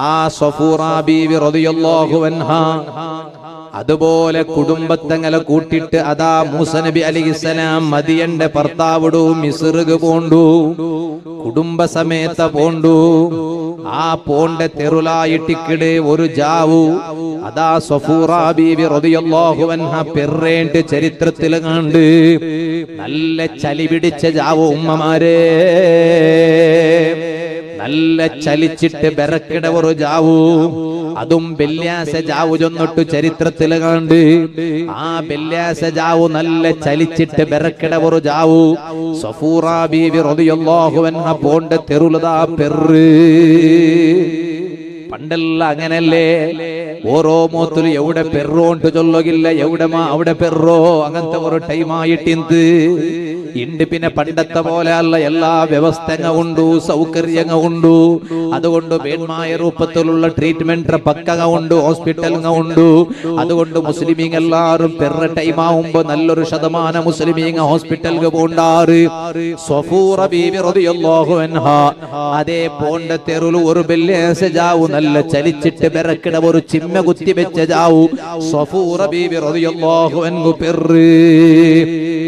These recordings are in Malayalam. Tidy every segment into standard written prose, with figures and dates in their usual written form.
ആ സഫൂറ ബീവി റളിയല്ലാഹു അൻഹാ അതുപോലെ കുടുംബത്തങ്ങളെ കൂട്ടിട്ട് അതാ മൂസ നബി അലൈഹിസ്സലാം മദിയന്റെ ഭർത്താവിടു മിസ്റുക പോണ്ടു, കുടുംബസമേത പോണ്ടു. ആ പോണ്ട തെരുലായിട്ടിക്കിട് ഒരു ജാവു അതാ സഫൂറ ബീവി റളിയല്ലാഹു അൻഹ പെറേണ്ട് ചരിത്രത്തിൽ കണ്ട് നല്ല ചലി പിടിച്ച ജാവു ഉമ്മമാരെ, നല്ല ചലിച്ചിട്ട് ബെറക്കിട ഒരു ജാവു, അതും ബെല്യാസ ജാവു ചൊന്നിട്ടു ചരിത്രത്തിൽ കണ്ട്. ആ ബെല്യാസ ജാവു നല്ല ചലിച്ചിട്ട് ബെറക്കിട ഒരു ജാവു സഫൂറ ബീവി റളിയല്ലാഹു അൻഹ പോണ്ട തെരുലതാ പെറ്. പണ്ടെല്ലാം അങ്ങനല്ലേ, ഓരോ മോത്തിലും എവിടെ പെറോണ്ട് ചൊല്ലുകില്ല, എവിടെ അവിടെ പെറോ, അങ്ങനത്തെ ഒരു ടൈമായിട്ടിന്ത് ഇണ്ട്. പിന്നെ പണ്ടത്തെ പോലെ അല്ല, എല്ലാ വ്യവസ്ഥ ഉണ്ടു, സൗകര്യങ്ങൾ ഉണ്ടു. അതുകൊണ്ട് വേൺമായ രൂപത്തിലുള്ള ട്രീറ്റ്മെന്റ് പക്കക ഉണ്ട്, ഹോസ്പിറ്റൽ ഉണ്ട്. അതുകൊണ്ട് മുസ്ലിമീങ്ങൾ എല്ലാവരും പെറ ടൈമാവുമ്പോ നല്ലൊരു ശതമാനം മുസ്ലിമീങ്ങ ഹോസ്പിറ്റലിൽ പോണ്ടാറ്. സഫൂറ ബീവി റളിയല്ലാഹു അൻഹാ അതേ പോണ്ട തെരുല് ഒരു ബെല്ലേസ ജാവു നല്ല ചലിച്ചിട്ട് ബെറക്കിട ഒരു ചിമ്മ കുത്തി വെച്ച ജാവു സഫൂറ ബീവി റളിയല്ലാഹു അൻഹു പെറ്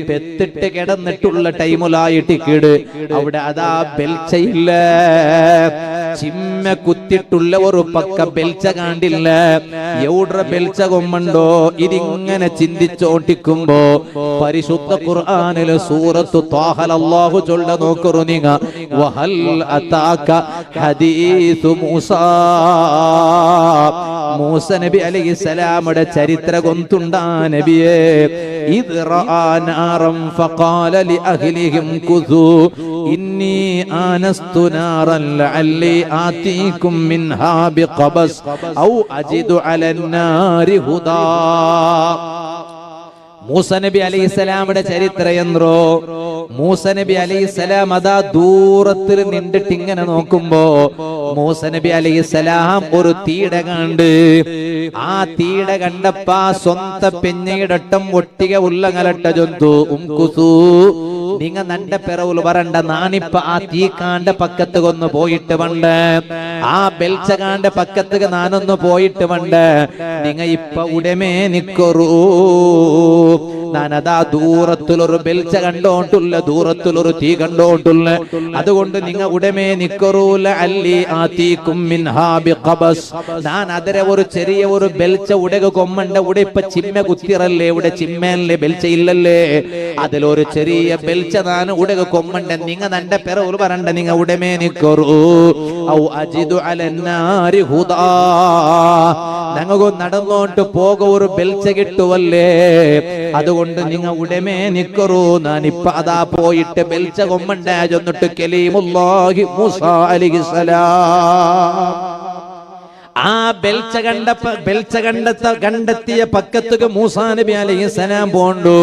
പെത്തിട്ട് കിടന്നിട്ടുള്ള ടൈമുലായിട്ടിക്കിട് അവിടെ അതാ ബെൽച്ചയില്ല, ചിമ്മ കുത്തിട്ടുള്ള ഒരു പക്ക ബെൽച്ച കാണ്ടില്ല. എവിടെ ബെൽച്ച കൊമ്മണ്ടോ ഇതിങ്ങനെ ചിന്തിച്ചോട്ടിക്കുമ്പോ പരിശുദ്ധ ഖുർആനിലെ സൂറത്തു ത്വാഹ അല്ലാഹു ചൊല്ല നോക്കറു നിങ്ങ വഹൽ അതാക ഹദീസു മൂസാ. മൂസ നബി അലൈഹിസ്സലാമുടെ ചരിത്ര കൊന്തുണ്ടാ നബിയേ. ഇദ് റആ നാറൻ ഫഖാല ലിഅഹ്ലിഹിം കുസൂ ഇന്നി ആനസ്തു നാറൻ ലഅല്ലി ആതീകും മിൻഹാ ബിഖബസ് ഔ അജിദു അലന്നാരി ഹുദാ. മൂസ നബി അലൈഹിസ്സലാമുടെ ചരിത്രം എന്തോ, മൂസ നബി അലൈഹിസ്സലാം അതാ ദൂരത്തിൽ നിന്നിട്ട് ഇങ്ങനെ നോക്കുമ്പോ മൂസ നബി അലൈഹിസ്സലാം ഒരു തീട കണ്ട്. ആ തീട കണ്ടപ്പ സ്വന്തം പെഞ്ഞയിടട്ടം ഒട്ടിക ഉള്ളങ്ങലട്ട ജന്തു ഉംകുസൂ നിങ്ങ നണ്ട പിറവുൽ പറണ്ട, നാനിപ്പ ആ തീക്കാണ്ട പക്കത്ത് ഒന്ന് പോയിട്ട് വണ്ട്, ആ ബെൽച്ചകാണ്ട പക്കത്ത് നാനൊന്ന് പോയിട്ട് വണ്ട്, നിങ്ങ ഇപ്പ ഉടമേ നിക്കൊറൂ. ഞാനതാ ദൂരത്തിലൊരു ബെൽച്ച കണ്ടോണ്ടുള്ള, ദൂരത്തിലൊരു തീ കണ്ടോണ്ടുള്ള, അതുകൊണ്ട് നിങ്ങ ഉടമേ നിക്കറൂല അല്ലി ആതീകും മിൻഹാ ബിഖബസ്. ഞാൻ അതരെ ഒരു ചെറിയ ഒരു ബെൽച്ച ഉടക കൊമ്മണ്ട, ഉട ഇപ്പൊ ചിമ്മ കുത്തിറല്ലേ, ഇവിടെ ചിമ്മേലെ ബെൽച്ച ഇല്ലല്ലേ, അതിലൊരു ചെറിയ ബെൽച്ച ഞാൻ ഉടക കൊമ്മണ്ട, നിങ്ങ നണ്ട പെറവുൽ പറണ്ട, നിങ്ങ ഉടമേ നിക്കറൂ. ഔ അജിദു അലന്നാരി ഹുദാ, ഞങ്ങൾക്കു നടന്നോട്ട് പോക ഒരു ബെൽച്ച കിട്ടുവല്ലേ, അതുകൊണ്ട് നിങ്ങ ഉടമേ നിക്കറൂ. ഞാനിപ്പ അതാ പോയിട്ട് ബെൽച്ച കൊമ്മണ്ട ചെന്നിട്ട് കലീമുല്ലാഹി മൂസ അലൈഹിസ്സലാം ആ ബെൽച്ച കണ്ടെത്തിയ പക്കത്തുക മൂസാ നബി അലൈഹിസ്സലാം പോണ്ടു.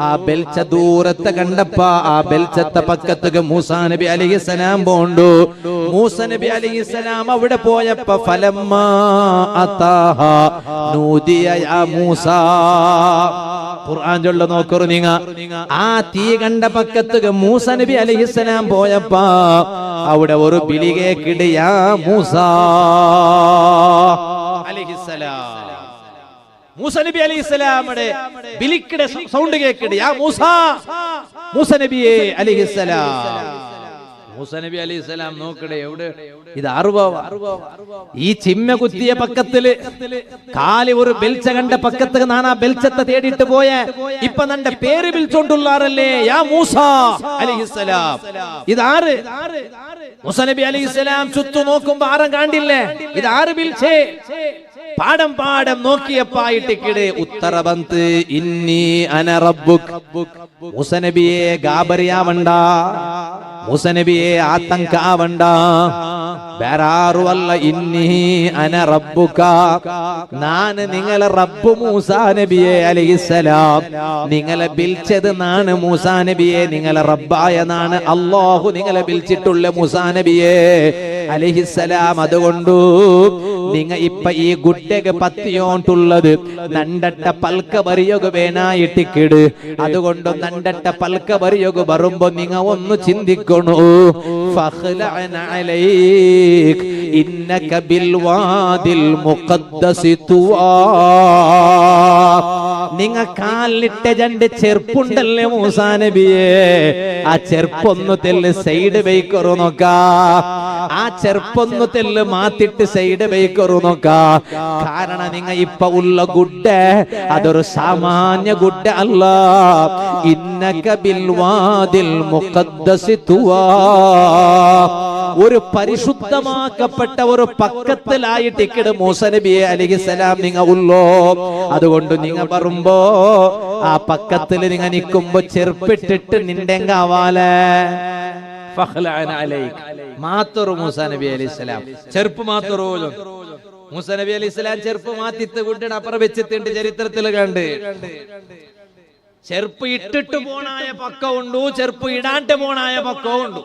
ആ ബെൽച്ച ദൂരത്തെ കണ്ടപ്പ ആ ബെൽച്ചത്തെ പക്കത്തുക മൂസാ നബി അലൈഹിസ്സലാം പോണ്ടു. മൂസ നബി അലൈഹിസ്സലാം അവിടെ പോയപ്പോ ഫലമ്മാ അതാഹ നൂദിയ യാ മൂസാ. ഖുർആൻ ചൊല്ല നോക്കറു നിങ്ങ, ആ തീ കണ്ട പക്കത്തുക മൂസ നബി അലൈഹിസ്സലാം പോയപ്പോ അവിടെ ഒരു ബിലി കേക്കിട് യാ മൂസാ അലൈഹിസ്സലാം. മൂസ നബി അലൈഹിസ്സലാമുടെ ബിലിക്കിടെ സൗണ്ട് കേക്കിട് യാ മൂസാ, മൂസ നബിയെ അലൈഹിസ്സലാം. മൂസ നബി അലൈഹിസ്സലാം നോക്കടേ എവിടെ ഇത് അറുപവ. ഈ ചിമ്മ കുത്തിയ പക്കത്തില് കാലി ഒരു ബെൽച്ച കണ്ട പക്കത്ത് നാനാ ബെൽച്ചത്തെ തേടിയിട്ട് പോയ ഇപ്പൊ നന്റെ പേര് വിളിച്ചോണ്ടുള്ളാറല്ലേ യാ മൂസ അലൈഹിസ്സലാം. ഇതാര്? മൂസ നബി അലൈഹിസ്സലാം ചുറ്റു നോക്കുമ്പോ ആരും കാണ്ടില്ലേ, ഇതാര് വിളിച്ചേ? പാടം പാടം നോക്കിയപ്പായിട്ടിക്കിട് ഉത്തര ബന്ത് ഇന്നി അന റബ്ബുക്. മൂസ നബിയെ ഗാബറിയാവണ്ട, മൂസ നബിയെ ആതങ്കാവണ്ട, വേറാറുവല്ല. ഇന്നി അന റബ്ബുക, നാന് നിങ്ങളെ റബ്ബ് മൂസാ നബിയെ അലൈഹിസ്സലാം. നിങ്ങളെ വിളിച്ചത് നാണ് മൂസാ നബിയെ, നിങ്ങളെ റബ്ബായ നാണ് അല്ലാഹു നിങ്ങളെ വിളിച്ചിട്ടുള്ള മൂസാ നബിയെ അലൈഹിസ്സലാം. അതുകൊണ്ടു ನಿಂಗ ಇಪ್ಪ ಈ ಗುಡ್ಡೆಗೆ ಪತ್ತಿಯೋಂಟುಳ್ಳದು ನಂಡಟ್ಟ ಪಲ್ಕ ಬರಿಯೋಗು ಬೇನಾಯಿಟ್ಟಿಕ್ಕಿಡು അതുകൊണ്ട് നണ്ടട്ട പൽക്ക ബറിയൊക്കെ വരുമ്പോ നിങ്ങ ഒന്ന് ചിന്തിക്കണു ഫഖ്ലഅന അലൈക് ഇന്നക ബിൽ വാദിൽ മുഖദ്ദസി തുവാ നിങ്ങ കാലിട്ട രണ്ട് ചെർപ്പുണ്ടല്ലേ മൂസാ നബിയേ ആ ചെർപ്പൊന്നു തെല്ല് സൈഡ് വെയ്ക്കറു നോക്ക ആ ചെർപ്പൊന്നു തെല്ല് മാത്തിട്ട് സൈഡ് വെയ്ക്കറു നോക്ക കാരണം നിങ്ങ ഇപ്പ ഉള്ള ഗുഡ്ഡ അതൊരു സാമാന്യ ഗുഡ്ഡ അല്ല ഇന്നക ബിൽ വാദിൽ മുഖദ്ദസി തുവാ ഒരു പരിശുദ്ധമാക്കപ്പെട്ട ഒരു പക്കത്തിലായിട്ട് ഇക്കട് മൂസാ നബി അലൈഹിസ്സലാം നിങ്ങ ഉള്ളോ അതുകൊണ്ട് നിങ്ങ വരുമ്പോ ആ പക്കത്തിൽ നിങ്ങ നിൽക്കുമ്പോ ചെറുപ്പിട്ടിട്ട് നിണ്ടെങ്കാവാലെ മാത്തറു മൂസാ നബി അലൈഹിസ്സലാം ചെറുപ്പ് മാത്തറോ മൂസാ നബി അലൈഹിസ്സലാം ചെറുപ്പ് മാത്തിത്ത് കൂട്ടിട്ട് അപ്പുറം വെച്ചിട്ടുണ്ട് ചരിത്രത്തിൽ കണ്ട് ചെറുപ്പ് ഇട്ടിട്ട് പോണായ പക്കമുണ്ടു ചെറുപ്പ് ഇടാണ്ട് പോണായ പക്കമുണ്ടു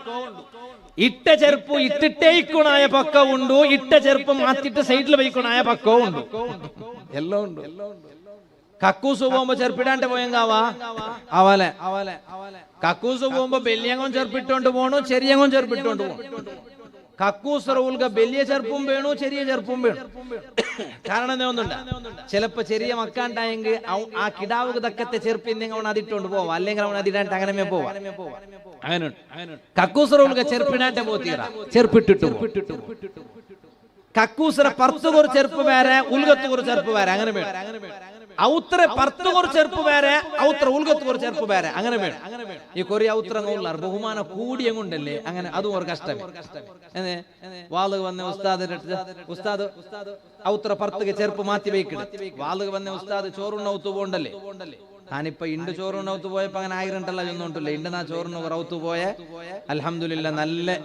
ഇട്ട ചെറുപ്പ് ഇട്ടിട്ടേക്കുണായ പക്കമുണ്ടു ഇട്ട ചെറുപ്പ് മാറ്റിട്ട് സൈഡിൽ വയ്ക്കുണായ പക്കവും ഉണ്ട് എല്ലാം ഉണ്ട് കക്കൂസ് പോകുമ്പോ ചെറുപ്പിടാണ്ട് പോയെങ്കാവാ അവലെ കക്കൂസ് പോകുമ്പോ ബെല്ലിയങ്ങോൻ ചെറുപ്പിട്ടോണ്ട് പോണു ചെറിയങ്ങോൻ ചെറുപ്പിട്ടോണ്ട് പോണു കക്കൂസ് റൂൽക വലിയ ചെറുപ്പും വേണു ചെറിയ ചെറുപ്പും വേണം കാരണം എന്തൊന്നുണ്ട് ചിലപ്പോ ചെറിയ മക്കാണ്ടായെങ്കിൽ ആ കിടാവ് തക്കത്തെ ചെറുപ്പിന്നെങ്കിൽ അവൻ അതിട്ടോണ്ട് പോവാം അല്ലെങ്കിൽ അവൻ അതിടാണ്ട് അങ്ങനെ പോവാം അങ്ങനെ കക്കൂസ് റൂൽക ചെറുപ്പിടാണ്ട് പോത്തീറ ചെറുപ്പിട്ടിട്ടു കക്കൂസറ പർത്ത് കുറ ചെറുപ്പ് വേറെ ഉൽഗത്ത് കുറ ചെറുപ്പ് വേറെ അങ്ങനെ വേണം ഔത്ര പർത്ത് കുറ ചെറുപ്പ് വേറെ ഔത്ര ഉൽഗത്ത് കുറ ചെറുപ്പ് വേറെ അങ്ങനെ വേണം ഈ കൊറിയ ഔത്രങ്ങൾ ബഹുമാനം കൂടിയും കൊണ്ടല്ലേ അങ്ങനെ അതും ഒരു കഷ്ടമേ വാളുക വന്ന ഉസ്താദ് ഔത്ര പർത്തുക ചെറുപ്പ് മാറ്റി വയ്ക്കണം വാളുക വന്ന ഉസ്താദ് ചോറുണ്ണ പോണ്ടല്ലേ ഞാനിപ്പോ ഇണ്ട് ചോറുണ്ണ പോയപ്പോ അങ്ങനെ ആയിരണ്ടല്ല ചെന്നോണ്ടല്ല ഇണ്ട് നാ ചോറിന് റൗത്ത് പോയ അൽഹംദുലില്ല നല്ല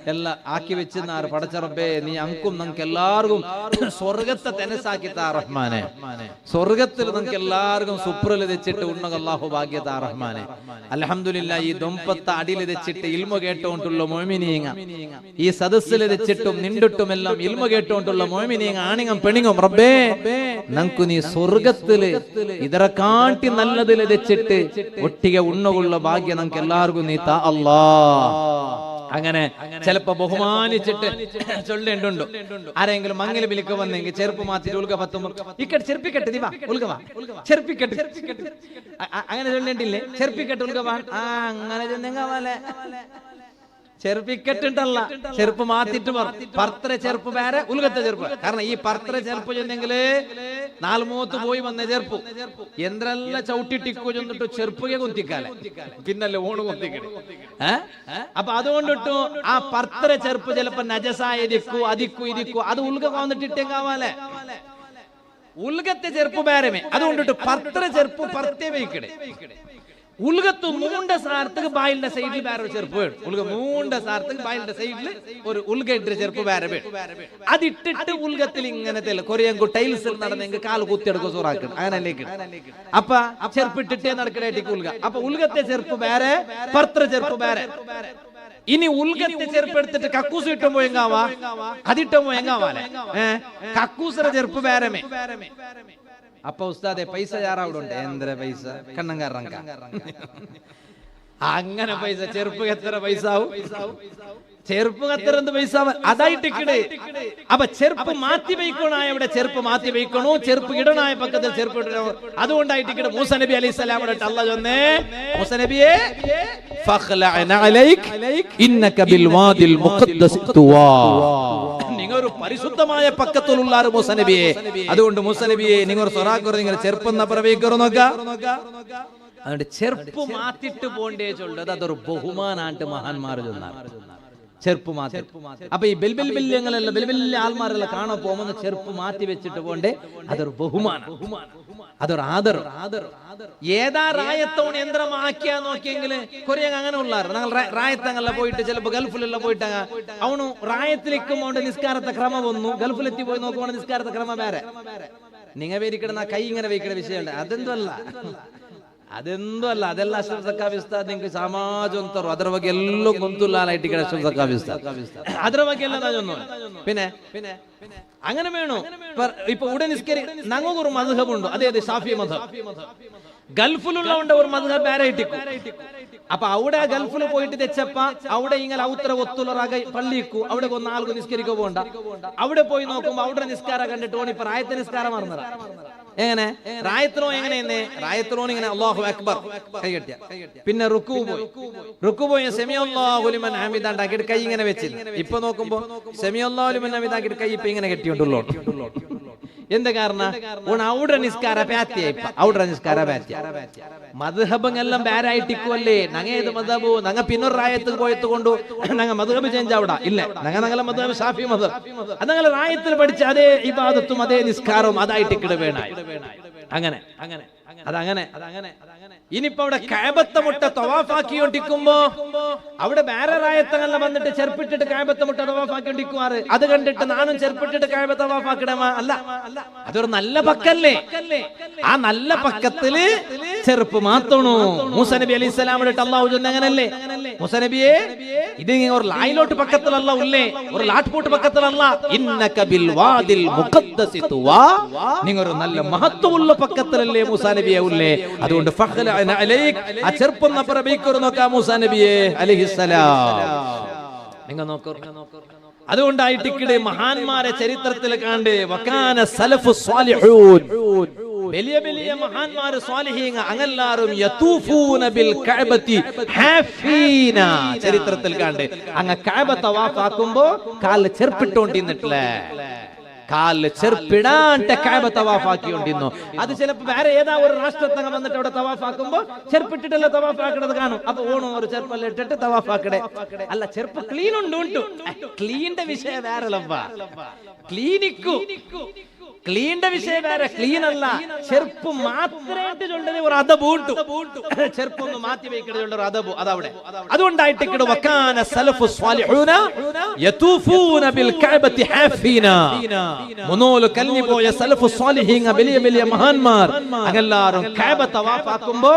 എല്ലാം ആക്കി വെച്ചിരുന്നാറ് പടച്ചറബേ നീ അങ്കും നമുക്ക് എല്ലാവർക്കും സ്വർഗത്തെ തെനസാക്കി താ റഹ്മാനെ സ്വർഗത്തിൽ നമുക്ക് എല്ലാവർക്കും സുപ്രല് തെച്ചിട്ട് ഉണ്ണക അല്ലാഹു ഭാഗ്യ താ റഹ്മാനെ അൽഹംദുലില്ല ഈ ദൊമ്പത്തെ അടിയിൽ തെച്ചിട്ട് ഇൽമ കേട്ടോണ്ടുള്ള മോമിനീങ്ങ ഈ സദസ്സിൽ തെച്ചിട്ടും നിണ്ടിട്ടും എല്ലാം ഇൽമ കേട്ടോണ്ടുള്ള മോമിനീങ്ങ ആണിങ്ങം പെണിങ്ങും റബ്ബേ നമുക്ക് നീ സ്വർഗത്തില് ഇതര കാട്ടി നല്ലതിൽ തെച്ചിട്ട് ഒട്ടിക ഉണ്ണകുള്ള ഭാഗ്യം നമുക്ക് എല്ലാവർക്കും നീ താ അല്ലാ അങ്ങനെ ചിലപ്പോ ബഹുമാനിച്ചിട്ട് ചൊല്ലേണ്ടുണ്ടോ ആരെങ്കിലും മംഗല വിളിക്ക വന്നെങ്കിൽ ചെറുപ്പ് മാറ്റി ഉൽക പത്തുമ്പോ ഇക്കട്ട് ചെറുപ്പിക്കട്ടെ ദിവാ ഉൽകവാ ചെറുപ്പിക്കട്ടെ അങ്ങനെ ചൊല്ലേണ്ടില്ലേ ചെറുപ്പിക്കട്ടെ ഉൽകവാ അങ്ങനെ ചെന്നെങ്കാവാലെ ചെറുപ്പിക്കട്ടുണ്ടല്ല ചെറുപ്പ് മാറ്റിട്ട് പർത്തര ചെറുപ്പ് വേറെ ഉൽഗത്തെ ചെറുപ്പ് കാരണം ഈ പർത്തര ചെറുപ്പ് ചെന്നെങ്കില് നാലുമൂത്ത് പോയി വന്ന ചെറുപ്പ് എന്തെല്ലാം ചവിട്ടിട്ടിക്കോ ചെന്നിട്ട് ചെറുപ്പുകെ കുത്തിക്കാലെ പിന്നല്ലേ ഓണ് കുത്തിക്കണേ അപ്പൊ അതുകൊണ്ടിട്ടു ആ പർത്തര ചെറുപ്പ് ചിലപ്പോ നജസായ ദിക്കു അതിക്കു ഇതിക്കു അത് ഉൽഗ വന്നിട്ടിട്ടേങ്കാവാലെ ഉൽഗത്തെ ചെറുപ്പ് വേറമേ അതുകൊണ്ടിട്ട് പർത്തര ചെറുപ്പ് പർത്തേ വയ്ക്കണേ ഉൽഗത്ത് മൂണ്ട സാർത്തക്ക് ബായിലിന്റെ സൈഡിൽ വേറെ ഒരു ചെറുപ്പ് വേണം ഉൽഗ മൂണ്ട സാർത്തക്ക് ബായിലിന്റെ സൈഡിൽ ഒരു ഉൽഗ ഇട്ട ചെറുപ്പ് വേറെ വേണം അതിട്ടിട്ട് ഉൽഗത്തിൽ ഇങ്ങനത്തെ കൊറിയങ്കു ടൈൽസ് നടന്നെങ്കിൽ കാല് കുത്തിയെടുക്കും സൂറാക്കണം അങ്ങനെ അപ്പൊ ചെറുപ്പിട്ടിട്ടേ നടക്കണേക്ക് ഉൽഗ അപ്പൊ ഉൽഗത്തെ ചെറുപ്പ് വേറെ പർത്ര ചെറുപ്പ് വേറെ ഇനി ഉൽഗത്തെ ചെറുപ്പെടുത്തിട്ട് കക്കൂസ് ഇട്ടുമ്പോ എങ്കാവാ അതിട്ടുമ്പോ എങ്കാവാലെ കക്കൂസറ ചെറുപ്പ് വേറമേ അപ്പൊ ഉസ്താദെ പൈസ യാറാവുണ്ട് എന്തൊരു പൈസ കണ്ണങ്കാറങ്ക അങ്ങനെ പൈസ ചെറുപ്പ് എത്ര പൈസ ആവും ചെറുപ്പ് എത്ര പൈസ അതായിട്ടിക്കട് അപ്പൊ ചെറുപ്പ് മാറ്റി വയ്ക്കണായ ഇവിടെ ചെറുപ്പ് മാറ്റി വയ്ക്കണോ ചെറുപ്പ് ഇടണായ പക്കത്തിൽ ചെറുപ്പ് ഇടണോ അതുകൊണ്ടായിട്ടിക്കട് മൂസാ നബി അലൈഹി സ്വലാമിന്റെ അല്ലാഹ് ചൊന്നേ മൂസാ നബിയേ ഫഖ്ലഅന അലൈക് ഇന്നക ബിൽ വാദിൽ മുഖദ്ദസ് തുവാ നിങ്ങൾ ഒരു പരിശുദ്ധമായ പക്കത്തിലുള്ള മൂസാ നബിയെ അതുകൊണ്ട് മൂസാ നബിയെ നിങ്ങൾ സ്വറാഖർ നിങ്ങൾ ചെറുപ്പെന്ന പ്രവേക്കറോ നോക്ക അതുകൊണ്ട് ചെറുപ്പ് മാറ്റിട്ട് പോണ്ടേ ചൊല്ലത് അതൊരു ബഹുമാനായിട്ട് മഹാന്മാർ ചൊന്നാറ് ചെറുപ്പ് മാറ്റി അപ്പൊ ഈ ബെൽബെല്യങ്ങളെല്ലാം ബെൽബെല്യ ആൾമാരെല്ലാം കാണാൻ പോകുന്ന ചെറുപ്പ് മാറ്റി വെച്ചിട്ട് പോണ്ടേ അതൊരു ബഹുമാനം അതൊരു ആദരം ഏതാ റായത്തോൺ യന്ത്രമാക്കിയാ നോക്കിയെങ്കില് കൊറിയ അങ്ങനെ ഉള്ളാറ് ഞങ്ങൾ റായത്തങ്ങെല്ലാം പോയിട്ട് ചിലപ്പോ ഗൾഫിലെല്ലാം പോയിട്ട് അവണു റായത്തിലേക്കും അവന്റെ നിസ്കാരത്തെ ക്രമം വന്നു ഗൾഫിലെത്തി പോയി നോക്കുമ്പോൾ നിസ്കാരത്തെ ക്രമം വേറെ നിങ്ങ പേരിക്കിടുന്ന കൈ ഇങ്ങനെ വയ്ക്കുന്ന വിഷയമുണ്ട് അതെന്തോ അല്ല ಅದೆಲ್ಲ ಅಶ್ರಫ್ ಸಖಾವಿ ಉಸ್ತಾದ್ ನಿಂಗೆ ಸಮಾಜ ಅಂತರು ಅದರ ಬಗ್ಗೆ ಎಲ್ಲೋ ಗೊಂತುಲಾಲೈಟಿ ಅಶ್ರಫ್ ಸಖಾವಿ ಉಸ್ತಾದ್ ಅದರ ಬಗ್ಗೆ ಎಲ್ಲ ನಾನು പിന്നെ അങ്ങനെ വേണോ? ഇപ്പൊ ഉടൻ നിസ്കരി ഞങ്ങൾക്കൊരു മദ്ഹബുണ്ട്, അതായത് ഷാഫി മദ്ഹബ്. ഗൾഫിലുള്ള ഒരു മദ്ഹബ് വേറെയിട്ടിക്കും. അപ്പൊ അവിടെ ഗൾഫിൽ പോയിട്ട് തെച്ചപ്പ അവിടെ ഇങ്ങനെ ഔത്ര ഒത്തുളറാക പള്ളിക്കു അവിടെ നാൽക്കു നിസ്കരിക്കോ പോണ്ട. അവിടെ പോയി നോക്കുമ്പോ അവിടെ നിസ്കാരം കണ്ടിട്ട് ഓണി ഇപ്പൊ റായത്തെ നിസ്കാരം മറന്നറ. എങ്ങനെ റായത്തിനോ എങ്ങനെയെന്ന്? റായത്തിനോന് ഇങ്ങനെ അല്ലാഹു അക്ബർ കൈ കെട്ടിയ, പിന്നെ റുക്കു പോയി സെമിയല്ലാഹു ലിമൻ ഹമിദാണ്ടാക്കിട്ട് കൈ ഇങ്ങനെ വെച്ചില്ല. ഇപ്പൊ നോക്കുമ്പോ സെമിയല്ലാഹു ലിമൻ ഹമിദാക്കിട്ട് കൈ ഇപ്പൊ ഇങ്ങനെ കെട്ടിയിട്ടുള്ളൂ. എന്താ കാരണം? ഔഡ നിസ്കാര പാത്യ. ഔഡ നിസ്കാര പാത്യ മദ്ഹബെല്ലാം ബാരായിട്ടിക്കുവല്ലേ. ഞങ്ങ ഏത് മദ്ഹബു? ഞങ്ങ പിന്നൊരു റായത്തിൽ പോയത് കൊണ്ട് ഞങ്ങ മദ്ഹബ് ചേഞ്ച് ആവിടാ ഇല്ല. ഞങ്ങളെ മദ്ഹബ് ഷാഫി മദ്ഹബ്. അത് ഞങ്ങൾ റായത്തിൽ പഠിച്ച അതേ ഇബാദത്തും അതേ നിസ്കാരവും അതായിട്ട് കിടവേണായി. അങ്ങനെ ഇനിയിപ്പോ അവിടെ കഅബത്തെ മുട്ട തവാഫാക്കിക്കൊണ്ടിരിക്കുമ്പോ അവിടെ വേറെ റായത്തങ്ങളെ വന്നിട്ട് ചെറുപ്പിട്ടിട്ട് കഅബത്തെ മുട്ട തവാഫാക്കിക്കൊണ്ടിരിക്കുവാറ്. അത് കണ്ടിട്ട് നാനും ചെറുപ്പിട്ടിട്ട് കഅബ തവാഫാക്കിടമാ? അല്ല, അതൊരു നല്ല പക്കല്ലേ. ആ നല്ല പക്കത്തില് ചെറുപ്പ് മാത്തണു. മൂസ നബി അലൈഹി സ്വലാമിന്റെ അല്ലാഹു ചൊന്ന അങ്ങനല്ലേ? മൂസ നബിയെ ഇത് ഒരു ലായിലോട്ട് പക്കത്തിലല്ല ഉള്ളേ, ഒരു ലാട്ട്പോട്ട് പക്കത്തിലല്ല. ഇന്നക ബിൽ വാദിൽ മുഖദ്ദസി തുവാ, നിങ്ങൾ ഒരു നല്ല മഹത്വമുള്ള പക്കത്തിലല്ലേ മൂസ നബിയെ ഉള്ളേ. അതുകൊണ്ട് ഫഖ്ലഅന അലൈക്, ആ ചെറുപ്പം നബിക്കൊരു നോക്കാം മൂസ നബിയെ അലൈഹിസ്സലാം. നിങ്ങൾ നോക്കൂ. അതുകൊണ്ടായിട്ട് മഹാന്മാരെ ചരിത്രത്തിൽ കണ്ട് വകാന സലഫു സ്വാലിഹൂൻ, വലിയ വലിയ മഹാന്മാർ സ്വാലിഹീങ്ങ അങ്ങെല്ലാരും യതൂഫൂന ബിൽ കഅബതി ഹാഫീന. ചരിത്രത്തിൽ കണ്ട് അങ്ങ് കഅബ തവാഫാക്കുമ്പോ കാലിൽ ചെറുപ്പിട്ടോണ്ടിന്നിട്ടില്ലേ, കാലിൽ ചെറുപ്പിടാണ്ട് കഅബ തവാഫാക്കിക്കൊണ്ടിരുന്നു. അത് ചിലപ്പോ വേറെ ഏതാ ഒരു രാഷ്ട്രത്തങ്ങ വന്നിട്ട് അവിടെ തവാഫാക്കുമ്പോ ചെറുപ്പിട്ടിട്ടല്ല തവാഫാക്കണത് കാണും. അപ്പൊ ഓണോ ഒരു ചെറുപ്പല്ല ഇട്ടിട്ട് തവാഫാക്കടേ. അല്ല, ചെറുപ്പ് ക്ലീൻ ഉണ്ട്. ക്ലീന്റെ വിഷയം വേറെ ക്ലീനിക്കു. ക്ലീന്റെ വിഷയം വേറെ, ക്ലീൻ അല്ല. ചെറുപ്പ് മാത്രമായിട്ട് ചൊല്ലത് ഒരു അതബൂട്ടു. ചെറുപ്പൊന്ന് മാറ്റി വയ്ക്കണത് ഒരു അതബു അതവിടെ. അതുകൊണ്ടായിട്ട് വകാന സലഫു സ്വാലിഹൂന യതൂഫൂന ബിൽ കഅബതി ഹാഫീന. മുനോല് കൽനി പോയ സലഫു സ്വാലിഹീങ്ങ വലിയ വലിയ മഹാന്മാർ അങ്ങെല്ലാരും കഅബ തവാഫാക്കുമ്പോ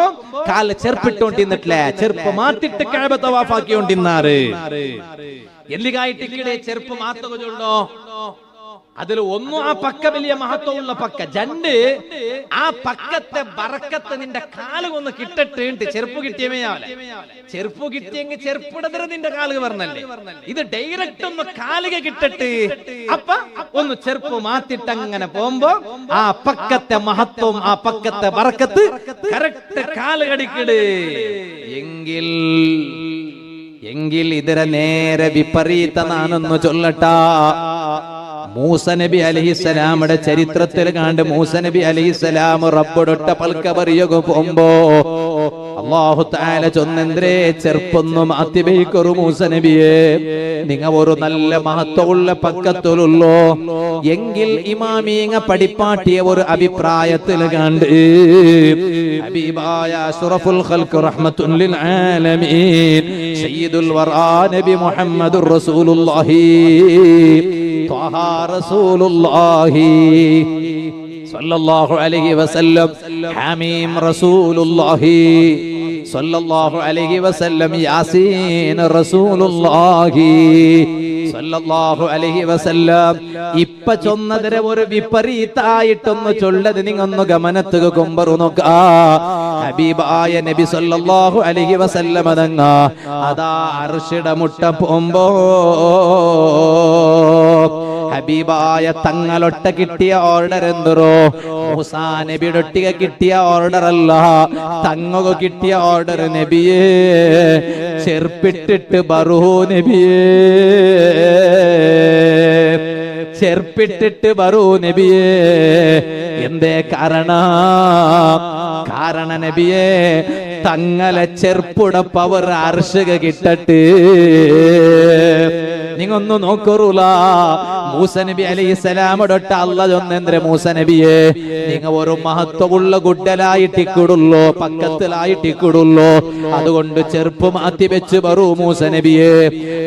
കാല് ചെറുപ്പിട്ടോണ്ടിന്നിട്ടില്ലേ, ചെറുപ്പ് മാറ്റിട്ട് കഅബ തവാഫാക്കിക്കൊണ്ടിരുന്നാറ്. എല്ലികായിട്ട് ചെറുപ്പ് മാത്തുക ചൊല്ലോ. അതിൽ ഒന്നും ആ പക്ക വലിയ മഹത്വമുള്ള പക്ക, രണ്ട് ആ പക്കത്തെ ബറക്കത്ത് നിന്റെ കാല് ഒന്ന് കിട്ടട്ട്. ചെറുപ്പ് കിട്ടിയമേ ആവല. ചെറുപ്പ് കിട്ടിയെങ്കിൽ ചെറുപ്പിടതര നിന്റെ കാല് പറഞ്ഞല്ലേ. ഇത് ഡയറക്റ്റ് ഒന്ന് കാലുക കിട്ടട്ട്. അപ്പ ഒന്ന് ചെറുപ്പ് മാറ്റിട്ട് അങ്ങനെ പോകുമ്പോ ആ പക്കത്തെ മഹത്വം, ആ പക്കത്തെ ബറക്കത്ത് കറക്റ്റ് കാല് കടിക്കിട്. എങ്കിൽ ഇതിര നേരെ വിപരീത നാനൊന്നു ചൊല്ലട്ടാ. മൂസ നബി അലൈഹിസ്സലാമിന്റെ ചരിത്രത്തിൽ കണ്ട് മൂസ നബി അലൈഹിസ്സലാം റബ്ബോടൊട്ട പൽക്ക പറയുക പോകുമ്പോ അല്ലാഹു തആല ചൊന്നെന്ത്രേ ചെറുപ്പൊന്നു മാറ്റി വയ്ക്കൊരു മൂസ നബിയെ, നിങ്ങ ഒരു നല്ല മഹത്വമുള്ള പക്കത്തിലുള്ളോ. എങ്കിൽ ഇമാമീങ്ങ പഠിപ്പാട്ടിയ ഒരു അഭിപ്രായത്തിൽ കണ്ട് ഹബീബായ അഷ്റഫുൽ ഖൽഖ് റഹ്മത്തുൽ ലിൽ ആലമീൻ സയ്യിദുൽ വറാ നബി മുഹമ്മദുർ റസൂലുള്ളാഹി ത്വഹ റസൂലുള്ളാഹി സല്ലല്ലാഹു അലൈഹി വസല്ലം, ഹമീം റസൂലുള്ളാഹി സല്ലല്ലാഹു അലൈഹി വസല്ലം, യാസീൻ റസൂലുള്ളാഹി സല്ലല്ലാഹു അലൈഹി വസല്ലം. ഇപ്പ ചൊന്നതിരെ ഒരു വിപരീതായിട്ടൊന്ന് ചൊല്ലത് നിങ്ങൊന്ന് ഗമനത്തുക കൊമ്പറു നോക്ക. ഹബീബായ നബി സല്ലല്ലാഹു അലൈഹി വസല്ലം തങ്ങ അതാ അർശിട മുട്ട പോകുമ്പോ ഹബീബായ തങ്ങളൊട്ട കിട്ടിയ ഓർഡർ എന്തോ മൂസാ നബിയുടെ ഒട്ടിക കിട്ടിയ ഓർഡർ അല്ല, തങ്ങ കിട്ടിയ ഓർഡർ. നബിയേ ചെറുപ്പിട്ടിട്ട് ബറൂ, നബിയേ ചെറുപ്പിട്ടിട്ട് ബറൂ നബിയേ. എന്തേ കാരണ നബിയേ, തങ്ങളെ ചെറുപ്പുട പവർ അർശക കിട്ടട്ട്. നിങ്ങൊന്നു നോക്കറൂല. മൂസ നബി അലൈഹിസ്സലാമോടൊട്ട അല്ലാഹു ചൊന്നെന്ദ്ര മൂസ നബിയെ, നിങ്ങ ഒരു മഹത്വമുള്ള ഗുഡലായിട്ടിക്കുടുള്ളോ, പക്കത്തിലായിട്ടിക്കുടുള്ളോ. അതുകൊണ്ട് ചെറുപ്പ് മാറ്റി വെച്ച് പറൂ മൂസ നബിയെ.